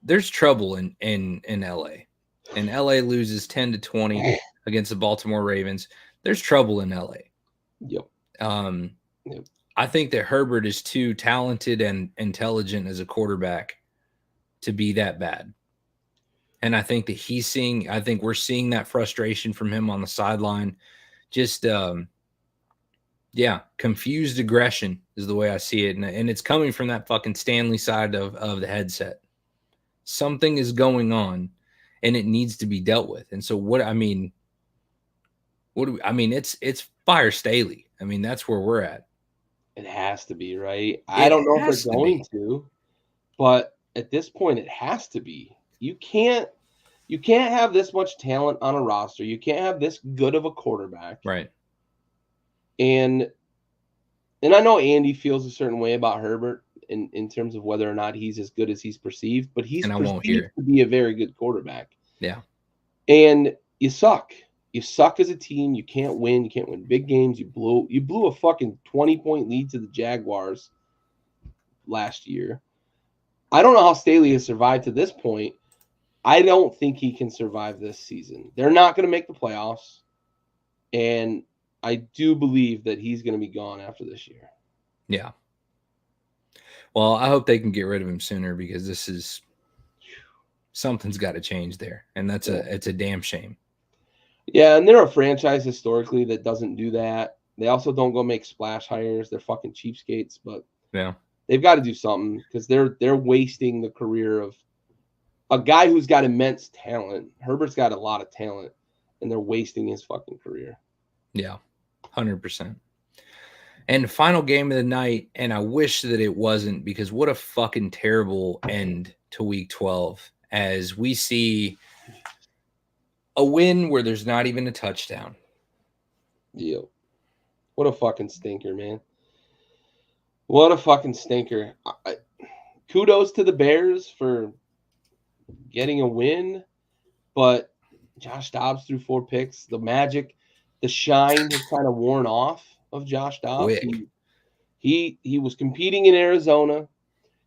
there's trouble in LA. And LA loses 10-20 against the Baltimore Ravens. There's trouble in LA. Yep. I think that Herbert is too talented and intelligent as a quarterback to be that bad. And I think that I think we're seeing that frustration from him on the sideline. Just, confused aggression is the way I see it. And it's coming from that fucking Stanley side of the headset. Something is going on. And it needs to be dealt with. And so it's fire Staley. I mean, that's where we're at. It has to be, right? I don't know if they're going to, but at this point it has to be. You can't have this much talent on a roster. You can't have this good of a quarterback. Right. And I know Andy feels a certain way about Herbert in terms of whether or not he's as good as he's perceived, but he's perceived to be a very good quarterback. Yeah. And you suck. You suck as a team. You can't win. You can't win big games. You blew a fucking 20-point lead to the Jaguars last year. I don't know how Staley has survived to this point. I don't think he can survive this season. They're not going to make the playoffs. And I do believe that he's going to be gone after this year. Yeah. Well, I hope they can get rid of him sooner because something's got to change there. And it's a damn shame. Yeah, and they're a franchise historically that doesn't do that. They also don't go make splash hires. They're fucking cheapskates, but yeah, they've got to do something because they're wasting the career of a guy who's got immense talent. Herbert's got a lot of talent, and they're wasting his fucking career. Yeah, 100%. And final game of the night, and I wish that it wasn't because what a fucking terrible end to Week 12 as we see a win where there's not even a touchdown. Yeah. What a fucking stinker, man. What a fucking stinker. Kudos to the Bears for getting a win, but Josh Dobbs threw 4 picks. The magic, the shine has kind of worn off of Josh Dobbs. He was competing in Arizona.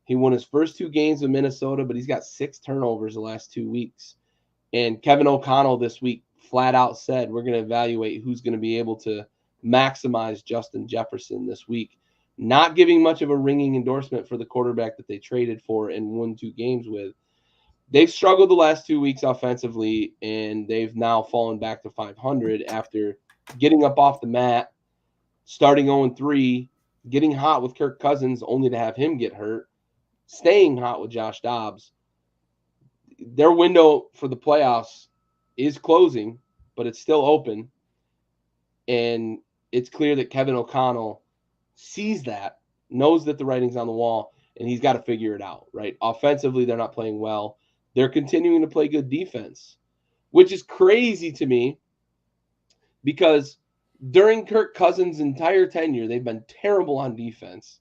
He won his first 2 games with Minnesota, but he's got 6 turnovers the last 2 weeks. And Kevin O'Connell this week flat out said, we're going to evaluate who's going to be able to maximize Justin Jefferson this week. not giving much of a ringing endorsement for the quarterback that they traded for and won 2 games with. They've struggled the last 2 weeks offensively, and they've now fallen back to 500 after getting up off the mat, starting 0-3, getting hot with Kirk Cousins only to have him get hurt, staying hot with Josh Dobbs. Their window for the playoffs is closing, but it's still open. And it's clear that Kevin O'Connell sees that, knows that the writing's on the wall, and he's got to figure it out, right? Offensively, they're not playing well. They're continuing to play good defense, which is crazy to me because during Kirk Cousins' entire tenure, they've been terrible on defense.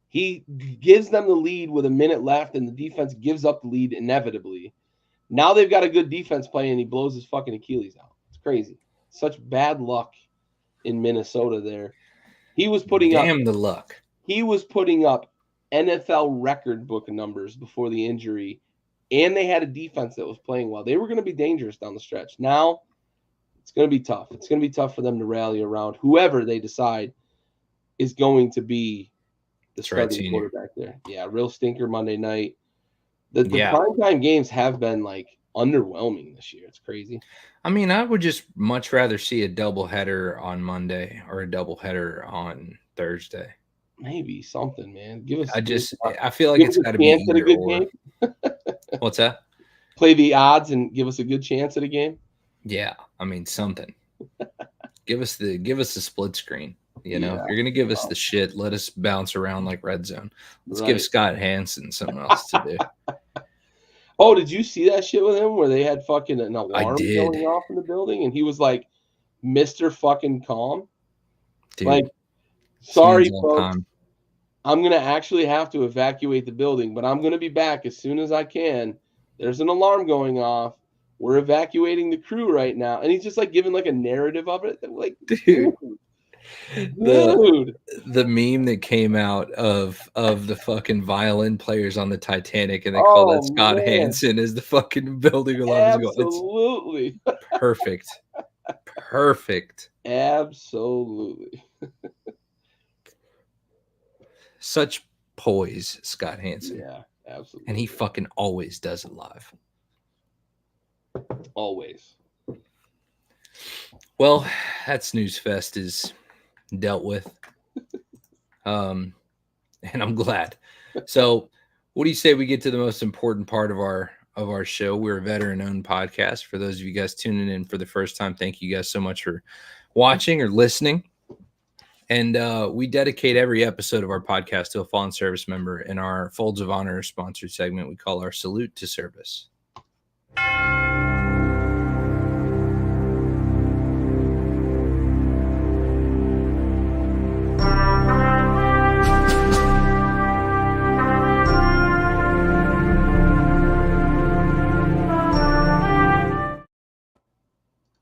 He gives them the lead with a minute left, and the defense gives up the lead inevitably. Now they've got a good defense play, and he blows his fucking Achilles out. It's crazy. Such bad luck in Minnesota there. He was putting the luck. He was putting up NFL record book numbers before the injury, and they had a defense that was playing well. They were going to be dangerous down the stretch. Now it's going to be tough. It's going to be tough for them to rally around whoever they decide is going to be the starting quarterback there. Yeah, real stinker Monday night. The primetime games have been like underwhelming this year. It's crazy. I mean, I would just much rather see a doubleheader on Monday or a doubleheader on Thursday. Maybe something, man. Give us. I feel like it's got to be either good or. Game. What's that? Play the odds and give us a good chance at a game. Yeah, I mean something. give us the split screen. You know, if you're gonna give us the shit, let us bounce around like red zone. Let's give Scott Hansen something else to do. Oh, did you see that shit with him where they had fucking an alarm going off in the building and he was like Mr. fucking calm? Dude, like, sorry, folks. I'm going to actually have to evacuate the building, but I'm going to be back as soon as I can. There's an alarm going off. We're evacuating the crew right now. And he's just like giving like a narrative of it. Like, dude. The meme that came out of the fucking violin players on the Titanic, and they call that Scott Hansen as the fucking building alarm. Absolutely. Perfect. Absolutely. Such poise, Scott Hansen. Yeah, absolutely. And he fucking always does it live. Always. Well, that snooze fest is dealt with. And I'm glad. So what do you say we get to the most important part of our show? We're a veteran-owned podcast. For those of you guys tuning in for the first time, thank you guys so much for watching or listening. And we dedicate every episode of our podcast to a fallen service member. In our Folds of Honor sponsored segment, we call our Salute to Service.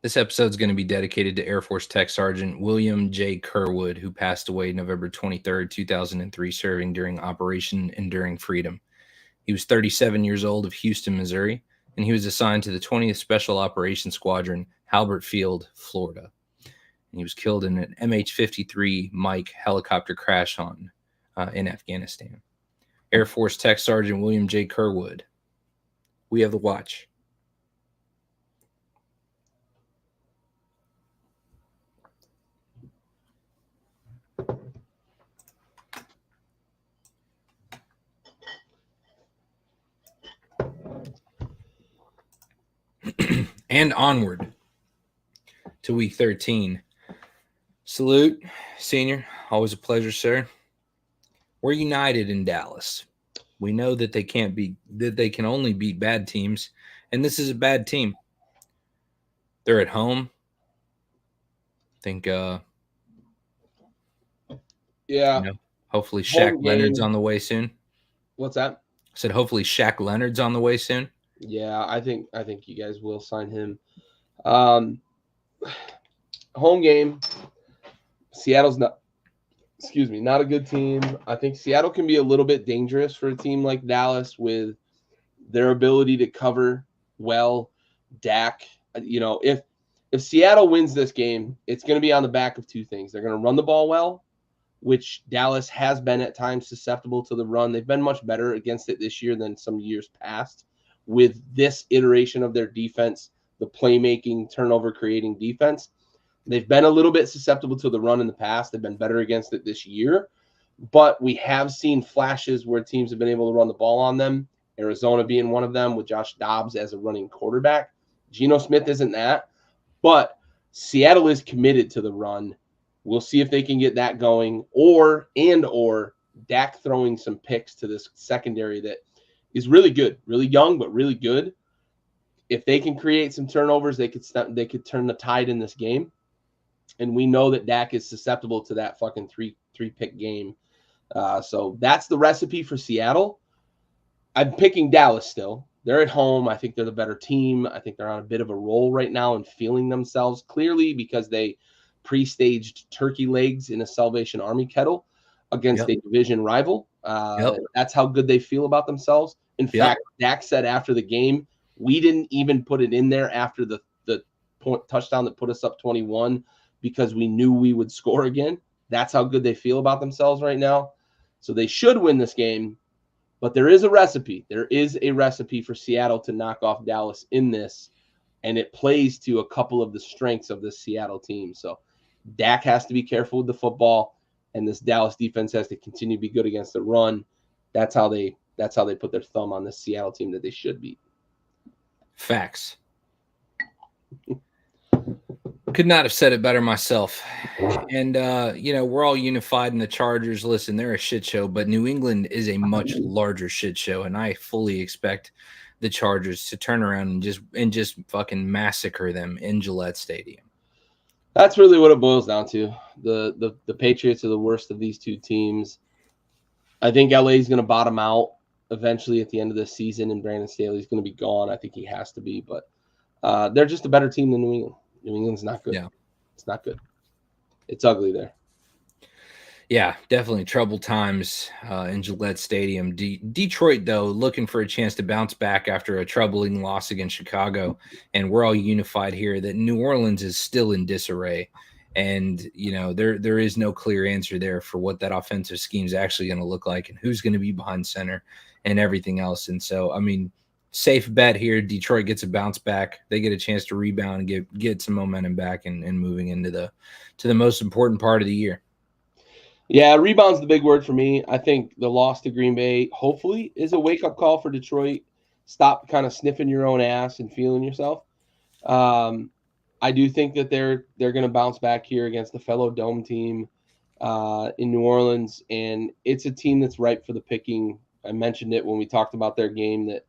This episode is going to be dedicated to Air Force Tech Sergeant William J. Kerwood, who passed away November 23rd, 2003, serving during Operation Enduring Freedom. He was 37 years old of Houston, Missouri, and he was assigned to the 20th Special Operations Squadron, Halbert Field, Florida. And he was killed in an MH-53 Mike helicopter crash in Afghanistan. Air Force Tech Sergeant William J. Kerwood. We have the watch. And onward to week 13. Salute, Senior. Always a pleasure, sir. We're united in Dallas. We know that they can only beat bad teams, and this is a bad team. They're at home. I think hopefully Shaq Leonard's on the way soon. What's that? I said hopefully Shaq Leonard's on the way soon. Yeah, I think you guys will sign him. Home game. Seattle's not a good team. I think Seattle can be a little bit dangerous for a team like Dallas with their ability to cover well. Dak, if Seattle wins this game, it's going to be on the back of two things. They're going to run the ball well, which Dallas has been at times susceptible to the run. They've been much better against it this year than some years past with this iteration of their defense, the playmaking, turnover creating defense. They've been a little bit susceptible to the run in the past. They've been better against it this year, but we have seen flashes where teams have been able to run the ball on them. Arizona being one of them with Josh Dobbs as a running quarterback. Geno Smith isn't that, but Seattle is committed to the run. We'll see if they can get that going, or Dak throwing some picks to this secondary that is really good, really young, but really good. If they can create some turnovers, they could turn the tide in this game. And we know that Dak is susceptible to that fucking three pick game. So that's the recipe for Seattle. I'm picking Dallas still. They're at home. I think they're the better team. I think they're on a bit of a roll right now and feeling themselves clearly because they pre-staged turkey legs in a Salvation Army kettle against a division rival. That's how good they feel about themselves. In fact, Dak said after the game, we didn't even put it in there after the touchdown that put us up 21 because we knew we would score again. That's how good they feel about themselves right now. So they should win this game. But there is a recipe. There is a recipe for Seattle to knock off Dallas in this, and it plays to a couple of the strengths of this Seattle team. So Dak has to be careful with the football, and this Dallas defense has to continue to be good against the run. That's how they put their thumb on this Seattle team that they should beat. Facts. Could not have said it better myself. And, we're all unified in the Chargers. Listen, they're a shit show, but New England is a much larger shit show, and I fully expect the Chargers to turn around and just fucking massacre them in Gillette Stadium. That's really what it boils down to. The Patriots are the worst of these two teams. I think LA is going to bottom out eventually at the end of the season, and Brandon Staley's going to be gone. I think he has to be, but they're just a better team than New England. New England's not good. Yeah. It's not good. It's ugly there. Yeah, definitely troubled times in Gillette Stadium. Detroit, though, looking for a chance to bounce back after a troubling loss against Chicago. And we're all unified here that New Orleans is still in disarray. And, there is no clear answer there for what that offensive scheme is actually going to look like and who's going to be behind center and everything else. And so, safe bet here. Detroit gets a bounce back. They get a chance to rebound and get some momentum back and moving into the most important part of the year. Yeah, rebound's the big word for me. I think the loss to Green Bay hopefully is a wake-up call for Detroit. Stop kind of sniffing your own ass and feeling yourself. I do think that they're going to bounce back here against the fellow Dome team in New Orleans, and it's a team that's ripe for the picking. I mentioned it when we talked about their game that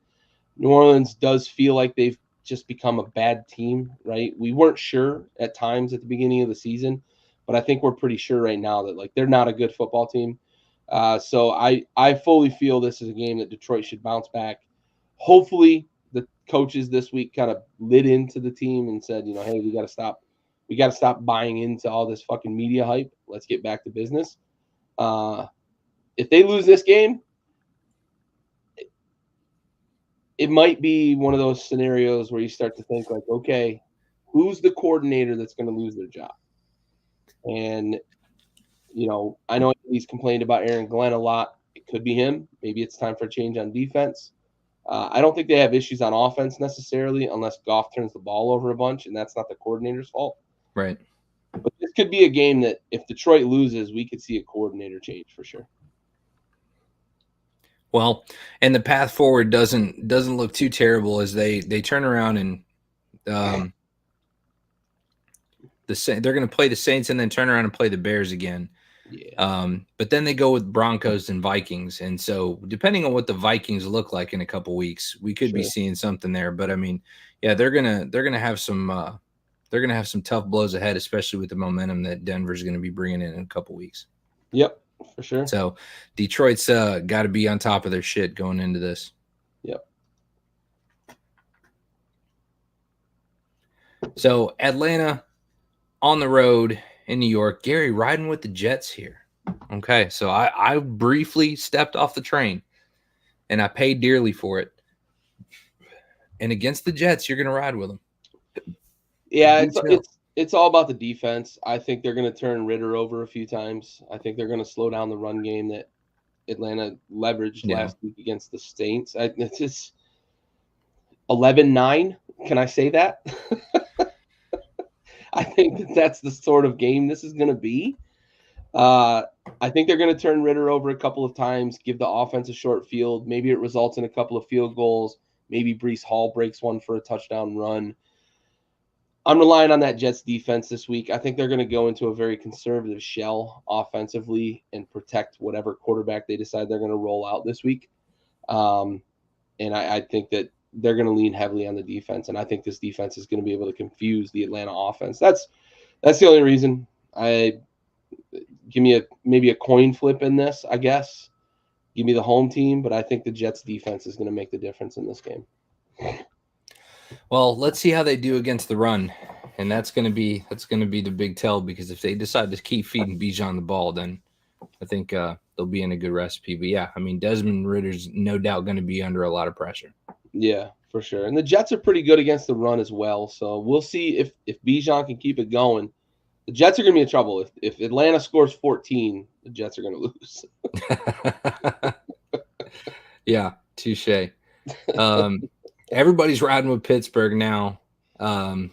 New Orleans does feel like they've just become a bad team, right? We weren't sure at times at the beginning of the season, but I think we're pretty sure right now that they're not a good football team. So I fully feel this is a game that Detroit should bounce back. Hopefully the coaches this week kind of lit into the team and said, hey, we got to stop buying into all this fucking media hype. Let's get back to business. If they lose this game, it might be one of those scenarios where you start to think okay, who's the coordinator that's going to lose their job? And, I know he's complained about Aaron Glenn a lot. It could be him. Maybe it's time for a change on defense. I don't think they have issues on offense necessarily unless Goff turns the ball over a bunch, and that's not the coordinator's fault. Right. But this could be a game that if Detroit loses, we could see a coordinator change for sure. Well, and the path forward doesn't look too terrible as they turn around and they're going to play the Saints and then turn around and play the Bears again. Yeah. But then they go with Broncos and Vikings, and so depending on what the Vikings look like in a couple weeks, we could be seeing something there. But they're gonna have some tough blows ahead, especially with the momentum that Denver's going to be bringing in a couple weeks. Yep. For sure. So Detroit's got to be on top of their shit going into this. Yep. So Atlanta on the road in New York. Gary riding with the Jets here. Okay, so I briefly stepped off the train, and I paid dearly for it. And against the Jets, you're going to ride with them. Yeah, It's all about the defense. I think they're going to turn Ritter over a few times. I think they're going to slow down the run game that Atlanta leveraged last week against the Saints. It's just 11-9. Can I say that? I think that's the sort of game this is going to be. I think they're going to turn Ritter over a couple of times, give the offense a short field. Maybe it results in a couple of field goals. Maybe Breece Hall breaks one for a touchdown run. I'm relying on that Jets defense this week. I think they're going to go into a very conservative shell offensively and protect whatever quarterback they decide they're going to roll out this week. And I think that they're going to lean heavily on the defense, and I think this defense is going to be able to confuse the Atlanta offense. That's the only reason. Give me maybe a coin flip in this, I guess. Give me the home team, but I think the Jets defense is going to make the difference in this game. Well, let's see how they do against the run, and that's going to be the big tell, because if they decide to keep feeding Bijan the ball, then I think they'll be in a good recipe. But yeah, I mean, Desmond Ritter's no doubt going to be under a lot of pressure. Yeah, for sure. And the Jets are pretty good against the run as well, so we'll see if Bijan can keep it going. The Jets are going to be in trouble. If Atlanta scores 14, the Jets are going to lose. Yeah, touche. Everybody's riding with Pittsburgh now. Heinz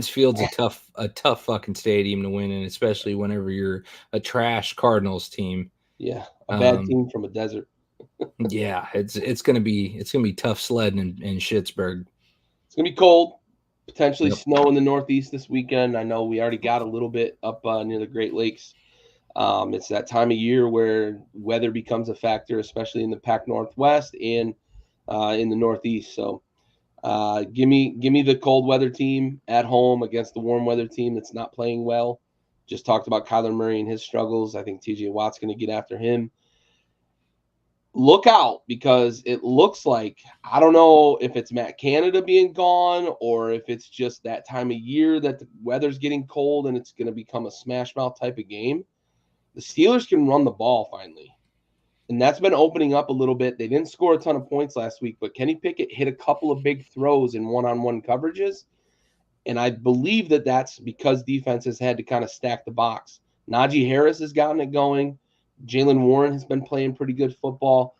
Field's a tough fucking stadium to win in, especially whenever you're a trash Cardinals team. Yeah, a bad team from a desert. Yeah, it's gonna be tough sledding in Schittsburg. It's gonna be cold. Potentially snow in the Northeast this weekend. I know we already got a little bit up near the Great Lakes. It's that time of year where weather becomes a factor, especially in the Pac Northwest and in the Northeast. So give me the cold weather team at home against the warm weather team that's not playing well. Just talked about Kyler Murray and his struggles. I think TJ Watt's going to get after him. Look out, because it looks like, I don't know if it's Matt Canada being gone or if it's just that time of year that the weather's getting cold and it's going to become a smash mouth type of game. The Steelers can run the ball finally. And that's been opening up a little bit. They didn't score a ton of points last week, but Kenny Pickett hit a couple of big throws in one-on-one coverages. And I believe that that's because defenses had to kind of stack the box. Najee Harris has gotten it going. Jaylen Warren has been playing pretty good football.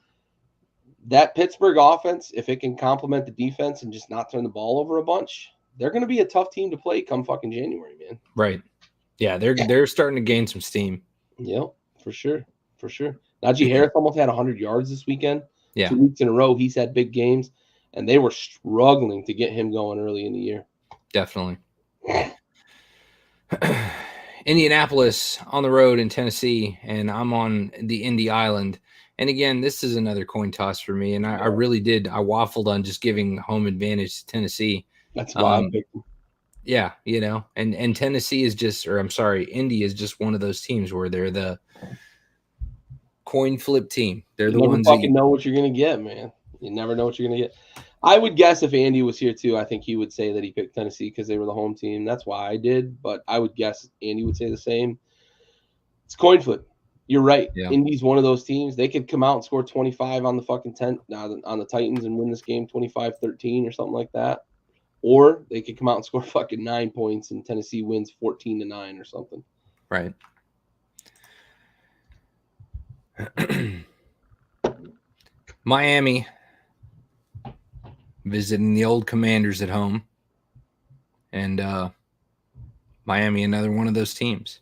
That Pittsburgh offense, if it can complement the defense and just not turn the ball over a bunch, they're going to be a tough team to play come fucking January, man. Right. Yeah, they're starting to gain some steam. Yep, for sure. Najee Harris almost had 100 yards this weekend. Yeah. 2 weeks in a row, he's had big games, and they were struggling to get him going early in the year. Definitely. Indianapolis on the road in Tennessee, and I'm on the Indy Island. And again, this is another coin toss for me, and I really did. I waffled on just giving home advantage to Tennessee. That's why I picked them. Yeah, and Tennessee is Indy is just one of those teams where they're the coin flip team. They're the ones that you know what you're going to get, man. You never know what you're going to get. I would guess if Andy was here too, I think he would say that he picked Tennessee because they were the home team. That's why I did, but I would guess Andy would say the same. It's coin flip. You're right. Yeah. Indy's one of those teams. They could come out and score 25 on the fucking on the Titans and win this game 25-13 or something like that. Or they could come out and score fucking 9 points and Tennessee wins 14-9 or something. Right. Miami visiting the old Commanders at home. And Miami, another one of those teams.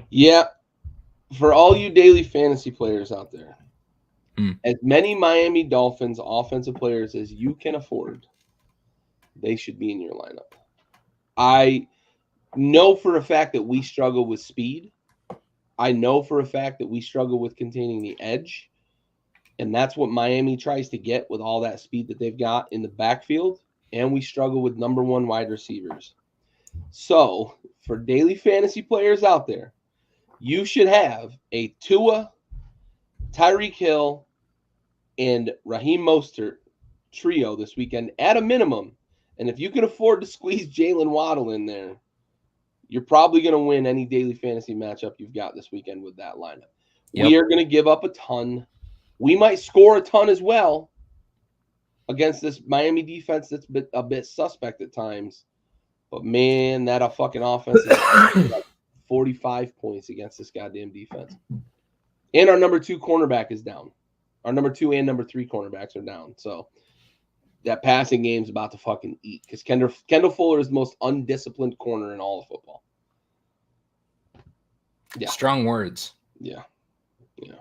Yeah. For all you daily fantasy players out there, as many Miami Dolphins offensive players as you can afford, they should be in your lineup. I know for a fact that we struggle with speed. I know for a fact that we struggle with containing the edge. And that's what Miami tries to get with all that speed that they've got in the backfield. And we struggle with number one wide receivers. So, for daily fantasy players out there, you should have a Tua, Tyreek Hill, and Raheem Mostert trio this weekend at a minimum. And if you can afford to squeeze Jalen Waddle in there, you're probably going to win any daily fantasy matchup you've got this weekend with that lineup. Yep. We are going to give up a ton. We might score a ton as well, against this Miami defense that's a bit suspect at times. But man, that a fucking offense is like 45 points against this goddamn defense. And our number 2 cornerback is down. Our number 2 and number 3 cornerbacks are down. So that passing game's about to fucking eat because Kendall Fuller is the most undisciplined corner in all of football. Yeah. Strong words. Yeah. He's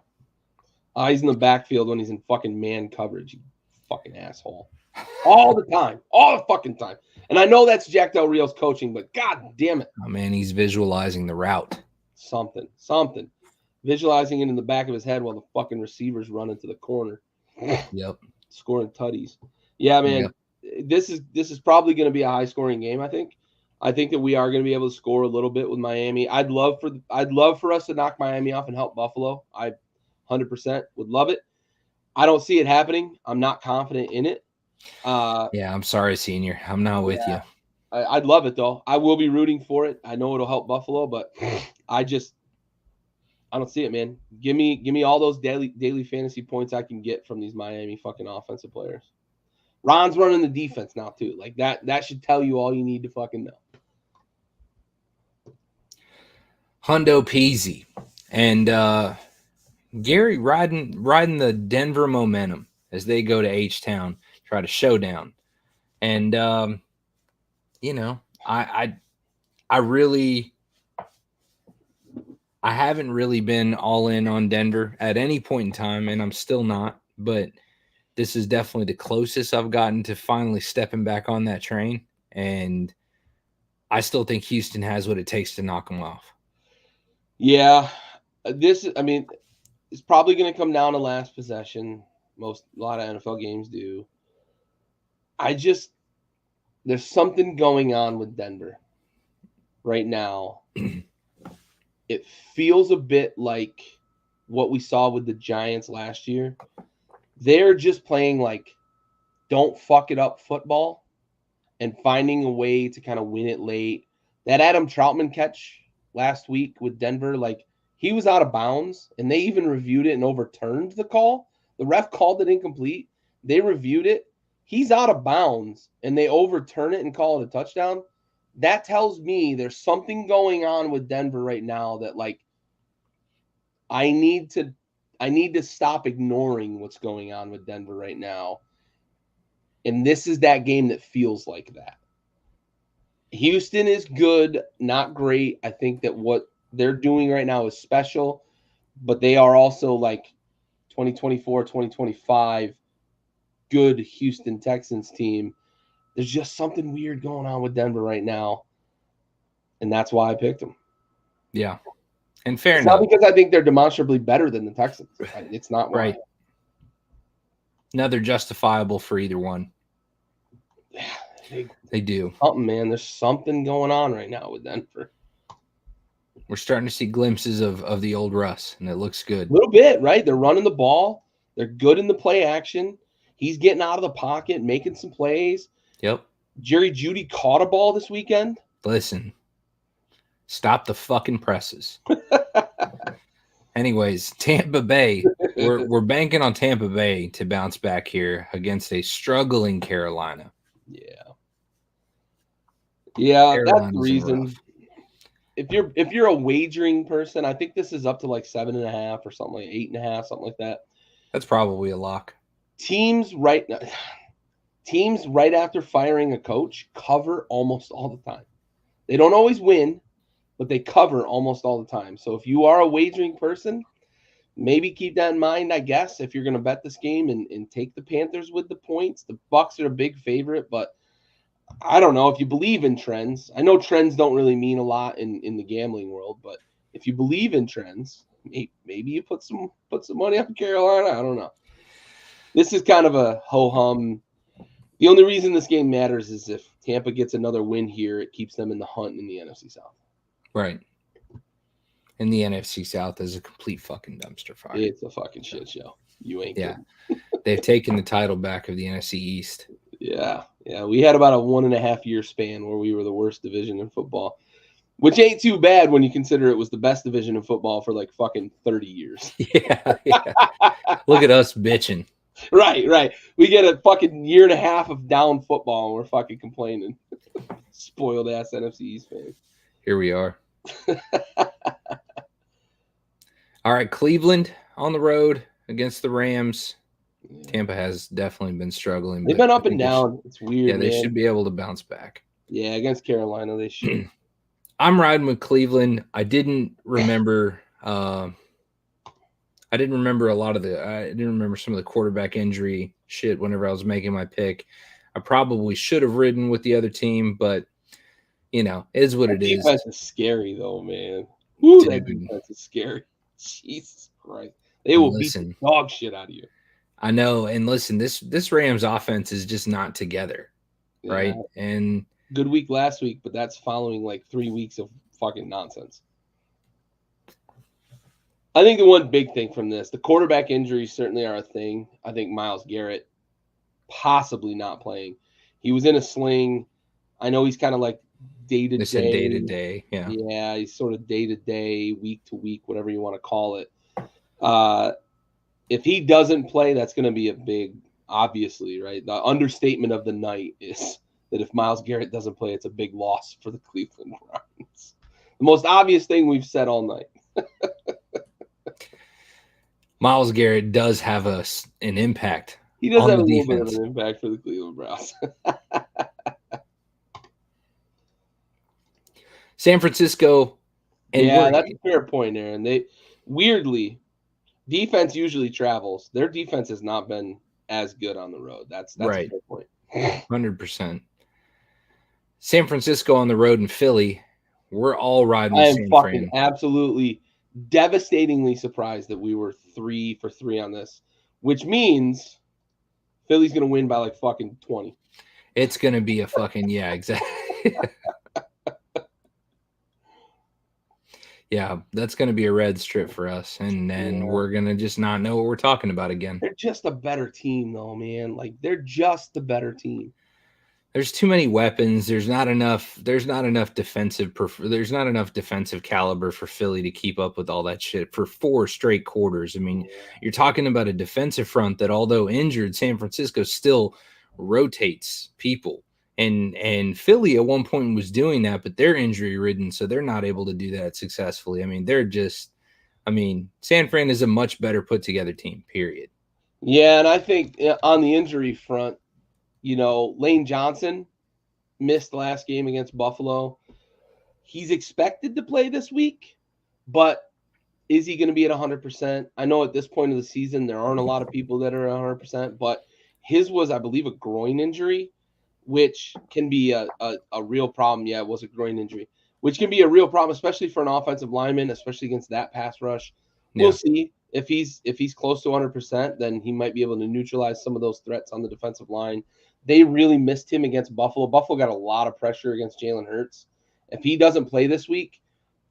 in the backfield when he's in fucking man coverage, you fucking asshole. All the time. All the fucking time. And I know that's Jack Del Rio's coaching, but god damn it. Oh, man, he's visualizing the route. Something. Visualizing it in the back of his head while the fucking receivers run into the corner. Yep. Scoring tutties. Yeah, man. Yep. This is probably going to be a high-scoring game, I think. I think that we are going to be able to score a little bit with Miami. I'd love for us to knock Miami off and help Buffalo. I 100% would love it. I don't see it happening. I'm not confident in it. Yeah, I'm sorry, Senior. I'm not with you. I'd love it, though. I will be rooting for it. I know it'll help Buffalo, but I don't see it, man. Give me all those daily fantasy points I can get from these Miami fucking offensive players. Ron's running the defense now, too. Like, that should tell you all you need to fucking know. Hundo Peasy. And Gary riding the Denver momentum as they go to H-Town, try to showdown. And, you know, I haven't really been all in on Denver at any point in time, and I'm still not. But this is definitely the closest I've gotten to finally stepping back on that train. And I still think Houston has what it takes to knock them off. Yeah. It's probably going to come down to last possession. A lot of NFL games do. There's something going on with Denver right now. It feels a bit like what we saw with the Giants last year. They're just playing like don't fuck it up football and finding a way to kind of win it late. That Adam Troutman catch last week with Denver, like he was out of bounds and they even reviewed it and overturned the call. The ref called it incomplete. They reviewed it. He's out of bounds and they overturn it and call it a touchdown. That tells me there's something going on with Denver right now that like I need to stop ignoring what's going on with Denver right now. And this is that game that feels like that. Houston is good, not great. I think that what they're doing right now is special, but they are also like 2024, 2025 good Houston Texans team. There's just something weird going on with Denver right now, and that's why I picked them. Yeah, and fair enough. Not because I think they're demonstrably better than the Texans. It's not why. Right. No, they're justifiable for either one. Yeah, they do. Something, man. There's something going on right now with Denver. We're starting to see glimpses of the old Russ, and it looks good. A little bit, right? They're running the ball. They're good in the play action. He's getting out of the pocket, making some plays. Yep. Jerry Jeudy caught a ball this weekend. Listen, stop the fucking presses. Anyways, Tampa Bay. We're banking on Tampa Bay to bounce back here against a struggling Carolina. Yeah, that's the reason. Rough. If you're a wagering person, I think this is up to like 7.5 or something like 8.5, something like that. That's probably a lock. Teams right after firing a coach cover almost all the time. They don't always win, but they cover almost all the time. So if you are a wagering person, maybe keep that in mind, I guess, if you're going to bet this game and take the Panthers with the points. The Bucs are a big favorite, but I don't know if you believe in trends. I know trends don't really mean a lot in the gambling world, but if you believe in trends, maybe you put some money on Carolina. I don't know. This is kind of a ho-hum. The only reason this game matters is if Tampa gets another win here, it keeps them in the hunt in the NFC South. Right. And the NFC South is a complete fucking dumpster fire. It's a fucking shit show. You ain't kidding. They've taken the title back of the NFC East. Yeah. We had about a 1.5 year span where we were the worst division in football, which ain't too bad when you consider it was the best division in football for like fucking 30 years. Yeah. Look at us bitching. Right. We get a fucking year and a half of down football, and we're fucking complaining. Spoiled ass NFC East fans. Here we are. All right, Cleveland on the road against the Rams. Yeah. Tampa has definitely been struggling. They've but been I up and think down. It's weird, yeah, they man. should be able to bounce back. Yeah, against Carolina, they should. I'm riding with Cleveland. I didn't remember a lot of I didn't remember some of the quarterback injury shit whenever I was making my pick. I probably should have ridden with the other team, but you know, it is what it is. Defense is scary though, man. Woo, that Dude. defense is scary. Jesus Christ. They will beat the dog shit out of you. I know, and listen, this Rams offense is just not together, right? Yeah. And good week last week, but that's following like 3 weeks of fucking nonsense. I think the one big thing from this, the quarterback injuries certainly are a thing. I think Myles Garrett possibly not playing. He was in a sling. I know he's kind of like day to day. Yeah. Yeah, he's sort of day to day, week to week, whatever you want to call it. If he doesn't play, that's going to be a big, obviously, right? The understatement of the night is that if Myles Garrett doesn't play, it's a big loss for the Cleveland Browns. The most obvious thing we've said all night. Myles Garrett does have an impact. He does have a little bit of an impact for the Cleveland Browns. San Francisco. And that's a fair point, Aaron. They weirdly, defense usually travels. Their defense has not been as good on the road. That's right. A fair point. 100%. San Francisco on the road in Philly. We're all riding. I am fucking absolutely devastatingly surprised that we were 3 for 3 on this, which means Philly's going to win by like fucking 20. It's going to be a fucking, yeah, exactly. Yeah, that's going to be a red strip for us. And then we're going to just not know what we're talking about again. They're just a better team though, man. Like they're just the better team. There's too many weapons. There's not enough defensive caliber for Philly to keep up with all that shit for 4 straight quarters. I mean, you're talking about a defensive front that, although injured, San Francisco still rotates people. And Philly at one point was doing that, but they're injury ridden, so they're not able to do that successfully. I mean, San Fran is a much better put together team, period. Yeah, and I think on the injury front, Lane Johnson missed last game against Buffalo. He's expected to play this week, but is he going to be at 100%? I know at this point of the season, there aren't a lot of people that are at 100%, but his was, I believe, a groin injury, which can be a real problem. Yeah, it was a groin injury, which can be a real problem, especially for an offensive lineman, especially against that pass rush. We'll see. If he's close to 100%, then he might be able to neutralize some of those threats on the defensive line. They really missed him against Buffalo. Buffalo got a lot of pressure against Jalen Hurts. If he doesn't play this week,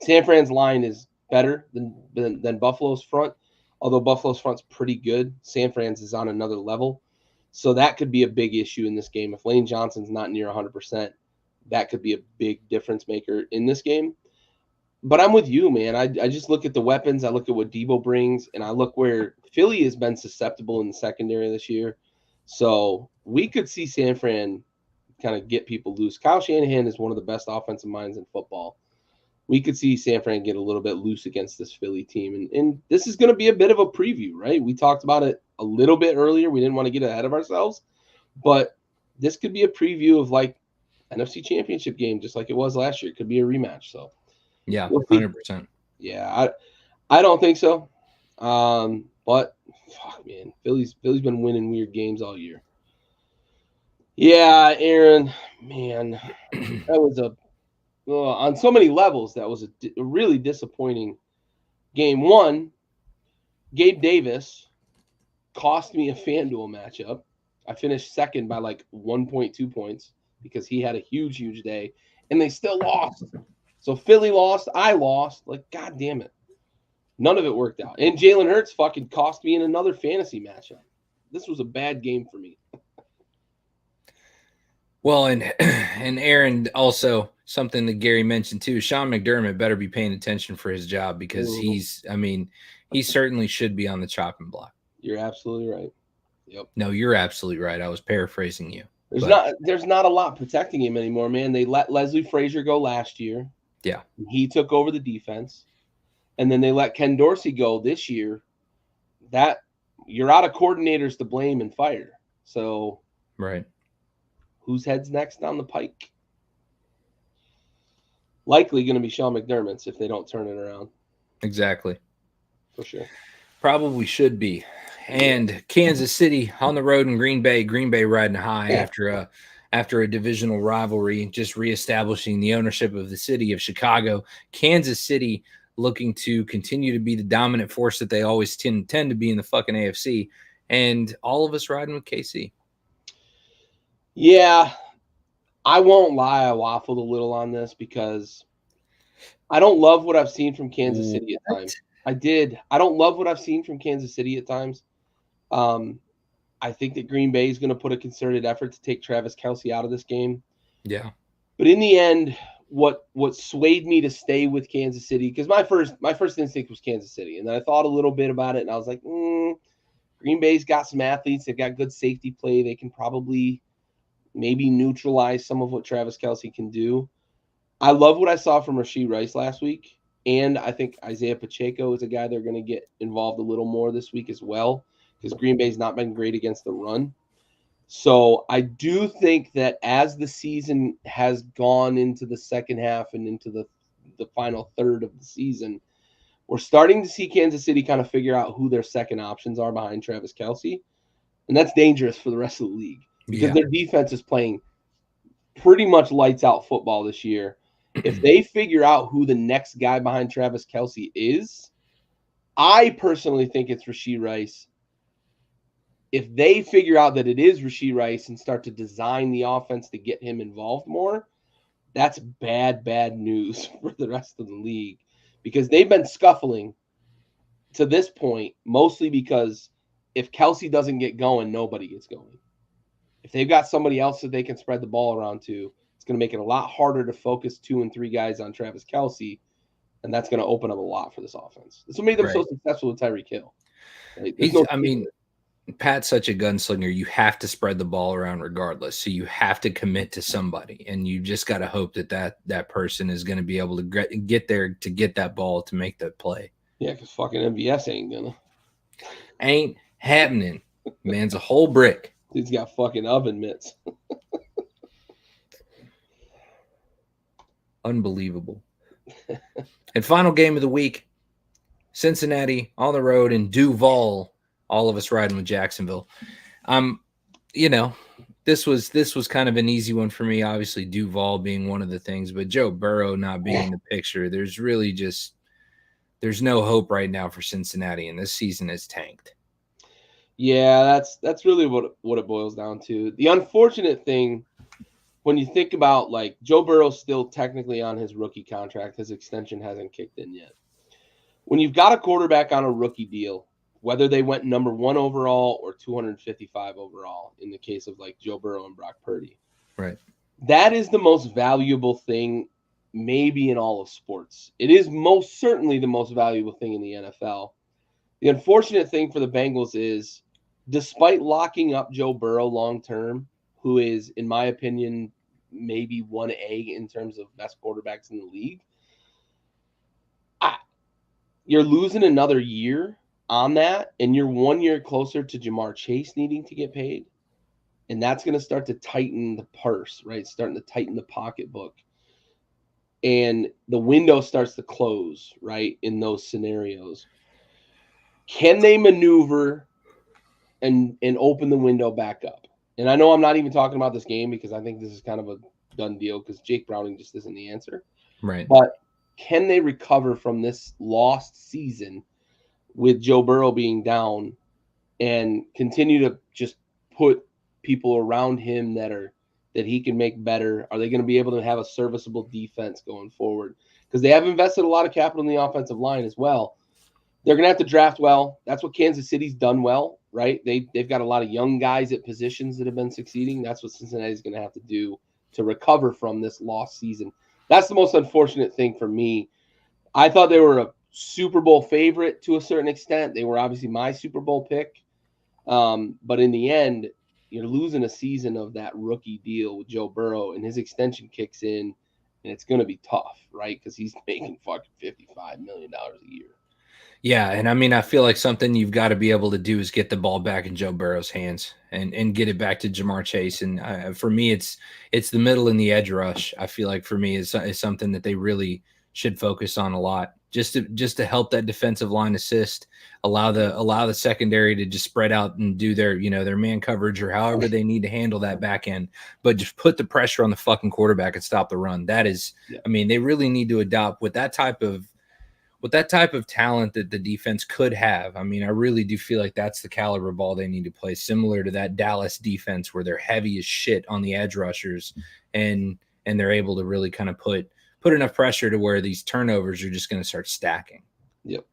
San Fran's line is better than Buffalo's front. Although Buffalo's front's pretty good, San Fran's is on another level. So that could be a big issue in this game. If Lane Johnson's not near 100%, that could be a big difference maker in this game. But I'm with you, man. I just look at the weapons. I look at what Debo brings, and I look where Philly has been susceptible in the secondary this year. So we could see San Fran kind of get people loose. Kyle Shanahan is one of the best offensive minds in football. We could see San Fran get a little bit loose against this Philly team. And this is going to be a bit of a preview, right? We talked about it a little bit earlier. We didn't want to get ahead of ourselves. But this could be a preview of like NFC Championship game, just like it was last year. It could be a rematch. So yeah, 100%. Yeah, I don't think so. But fuck, man, Philly's been winning weird games all year. Yeah, Aaron, man, that was on so many levels. That was a really disappointing game. One, Gabe Davis cost me a FanDuel matchup. I finished second by like 1.2 points because he had a huge day, and they still lost. So Philly lost, I lost. Like, God damn it. None of it worked out. And Jalen Hurts fucking cost me in another fantasy matchup. This was a bad game for me. Well, and Aaron, also something that Gary mentioned too, Sean McDermott better be paying attention for his job because he certainly should be on the chopping block. You're absolutely right. Yep. No, you're absolutely right. I was paraphrasing you. There's not a lot protecting him anymore, man. They let Leslie Frazier go last year. Yeah. He took over the defense. And then they let Ken Dorsey go this year. That you're out of coordinators to blame and fire. So right. Whose head's next on the pike? Likely going to be Sean McDermott's if they don't turn it around. Exactly. For sure. Probably should be. And Kansas City on the road in Green Bay riding high after a divisional rivalry, just reestablishing the ownership of the city of Chicago. Kansas City looking to continue to be the dominant force that they always tend to be in the fucking AFC. And all of us riding with KC. Yeah. I won't lie, I waffled a little on this because I don't love what I've seen from Kansas City at times. I don't love what I've seen from Kansas City at times. I think that Green Bay is going to put a concerted effort to take Travis Kelce out of this game. Yeah. But in the end, what swayed me to stay with Kansas City, because my first instinct was Kansas City, and then I thought a little bit about it, and I was like, Green Bay's got some athletes, they've got good safety play, they can probably maybe neutralize some of what Travis Kelce can do. I love what I saw from Rashee Rice last week, and I think Isaiah Pacheco is a guy they're going to get involved a little more this week as well, because Green Bay's not been great against the run. So I do think that as the season has gone into the second half and into the final third of the season, we're starting to see Kansas City kind of figure out who their second options are behind Travis Kelce, and that's dangerous for the rest of the league. Because their defense is playing pretty much lights out football this year. If they figure out who the next guy behind Travis Kelce is, I personally think it's Rashee Rice. If they figure out that it is Rashee Rice and start to design the offense to get him involved more, that's bad news for the rest of the league, because they've been scuffling to this point, mostly because if Kelce doesn't get going, nobody gets going. If they've got somebody else that they can spread the ball around to, it's going to make it a lot harder to focus 2 and 3 guys on Travis Kelce, and that's going to open up a lot for this offense. This what made them so successful with Tyreek Hill. Right? Pat's such a gunslinger. You have to spread the ball around regardless. So you have to commit to somebody, and you just got to hope that person is going to be able to get there to get that ball to make that play. Yeah, because fucking MVS ain't gonna. Ain't happening. Man's a whole brick. Dude's got fucking oven mitts. Unbelievable. And final game of the week, Cincinnati on the road in Duval. All of us riding with Jacksonville. This was kind of an easy one for me. Obviously, Duval being one of the things, but Joe Burrow not being in the picture. There's really there's no hope right now for Cincinnati, and this season is tanked. Yeah, that's really what it boils down to. The unfortunate thing, when you think about, like, Joe Burrow's still technically on his rookie contract, his extension hasn't kicked in yet. When you've got a quarterback on a rookie deal, whether they went number 1 overall or 255 overall, in the case of like Joe Burrow and Brock Purdy, right? That is the most valuable thing maybe in all of sports. It is most certainly the most valuable thing in the NFL. The unfortunate thing for the Bengals is, despite locking up Joe Burrow long term, who is, in my opinion, maybe 1A in terms of best quarterbacks in the league, you're losing another year on that, and you're 1 year closer to Jamar Chase needing to get paid. And that's going to start to tighten the purse, right? Starting to tighten the pocketbook. And the window starts to close, right, in those scenarios. Can they maneuver and open the window back up? And I know I'm not even talking about this game because I think this is kind of a done deal because Jake Browning just isn't the answer. Right. But can they recover from this lost season with Joe Burrow being down and continue to just put people around him that he can make better? Are they going to be able to have a serviceable defense going forward? Because they have invested a lot of capital in the offensive line as well. They're going to have to draft well. That's what Kansas City's done well, right? They've got a lot of young guys at positions that have been succeeding. That's what Cincinnati's going to have to do to recover from this lost season. That's the most unfortunate thing for me. I thought they were a Super Bowl favorite to a certain extent. They were obviously my Super Bowl pick. But in the end, you're losing a season of that rookie deal with Joe Burrow, and his extension kicks in, and it's going to be tough, right? Because he's making fucking $55 million a year. Yeah, and I mean, I feel like something you've got to be able to do is get the ball back in Joe Burrow's hands and get it back to Jamar Chase. And for me, it's the middle and the edge rush. I feel like for me is something that they really should focus on a lot, just to help that defensive line assist, allow the secondary to just spread out and do their their man coverage or however they need to handle that back end, but just put the pressure on the fucking quarterback and stop the run. That is, I mean, they really need to adopt with that type of talent that the defense could have. I mean, I really do feel like that's the caliber of ball they need to play, similar to that Dallas defense where they're heavy as shit on the edge rushers and they're able to really kind of put enough pressure to where these turnovers are just going to start stacking. Yep.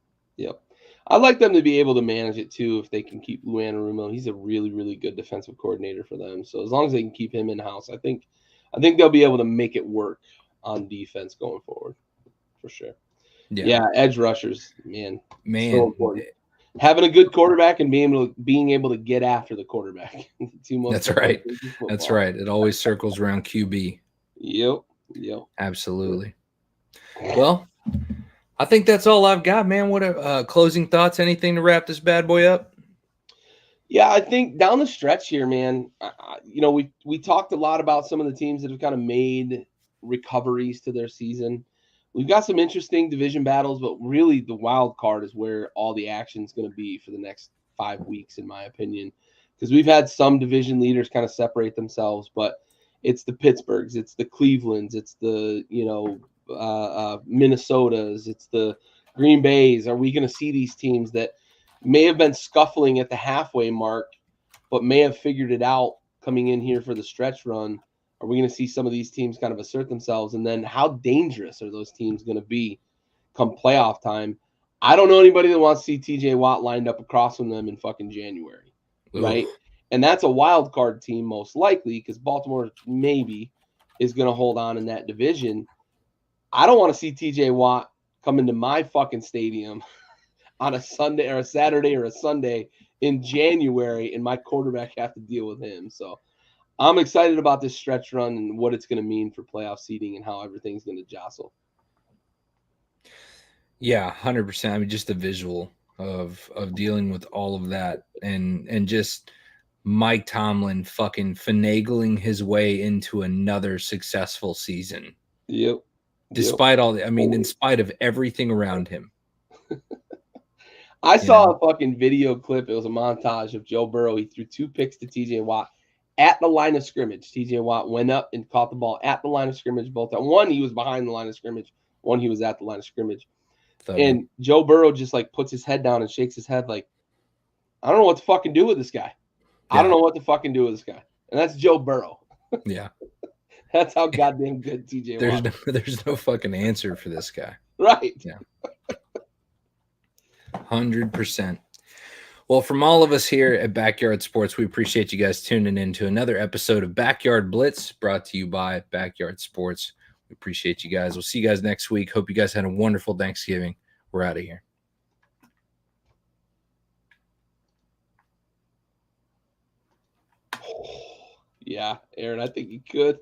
I'd like them to be able to manage it too if they can keep Lou Anarumo. He's a really, really good defensive coordinator for them. So as long as they can keep him in-house, I think they'll be able to make it work on defense going forward for sure. Yeah, edge rushers, man, so important. Having a good quarterback and being able to get after the quarterback. That's right. That's right. It always circles around QB. Yep. Absolutely. Well, I think that's all I've got, man. What closing thoughts? Anything to wrap this bad boy up? Yeah, I think down the stretch here, man. We talked a lot about some of the teams that have kind of made recoveries to their season. We've got some interesting division battles, but really the wild card is where all the action is going to be for the next 5 weeks, in my opinion, because we've had some division leaders kind of separate themselves, but it's the Pittsburghs, it's the Clevelands, it's the Minnesotas, it's the Green Bays. Are we going to see these teams that may have been scuffling at the halfway mark, but may have figured it out coming in here for the stretch run? Are we going to see some of these teams kind of assert themselves? And then how dangerous are those teams going to be come playoff time? I don't know anybody that wants to see TJ Watt lined up across from them in fucking January, right? And that's a wild card team most likely because Baltimore maybe is going to hold on in that division. I don't want to see TJ Watt come into my fucking stadium on a Sunday or a Saturday or a Sunday in January and my quarterback have to deal with him. So I'm excited about this stretch run and what it's going to mean for playoff seeding and how everything's going to jostle. Yeah, 100%. I mean, just the visual of dealing with all of that and just Mike Tomlin fucking finagling his way into another successful season. Yep. Despite all the, I mean, in spite of everything around him. I saw a fucking video clip. It was a montage of Joe Burrow. He threw 2 picks to TJ Watt at the line of scrimmage. TJ Watt went up and caught the ball at the line of scrimmage both times. One, he was behind the line of scrimmage. One, he was at the line of scrimmage. And Joe Burrow just like puts his head down and shakes his head like, I don't know what to fucking do with this guy. Yeah. I don't know what to fucking do with this guy. And that's Joe Burrow. Yeah. That's how goddamn good TJ Watt. There's no fucking answer for this guy. Right. Yeah. 100%. Well, from all of us here at Backyard Sports, we appreciate you guys tuning in to another episode of Backyard Blitz, brought to you by Backyard Sports. We appreciate you guys. We'll see you guys next week. Hope you guys had a wonderful Thanksgiving. We're out of here. Yeah, Aaron, I think you could.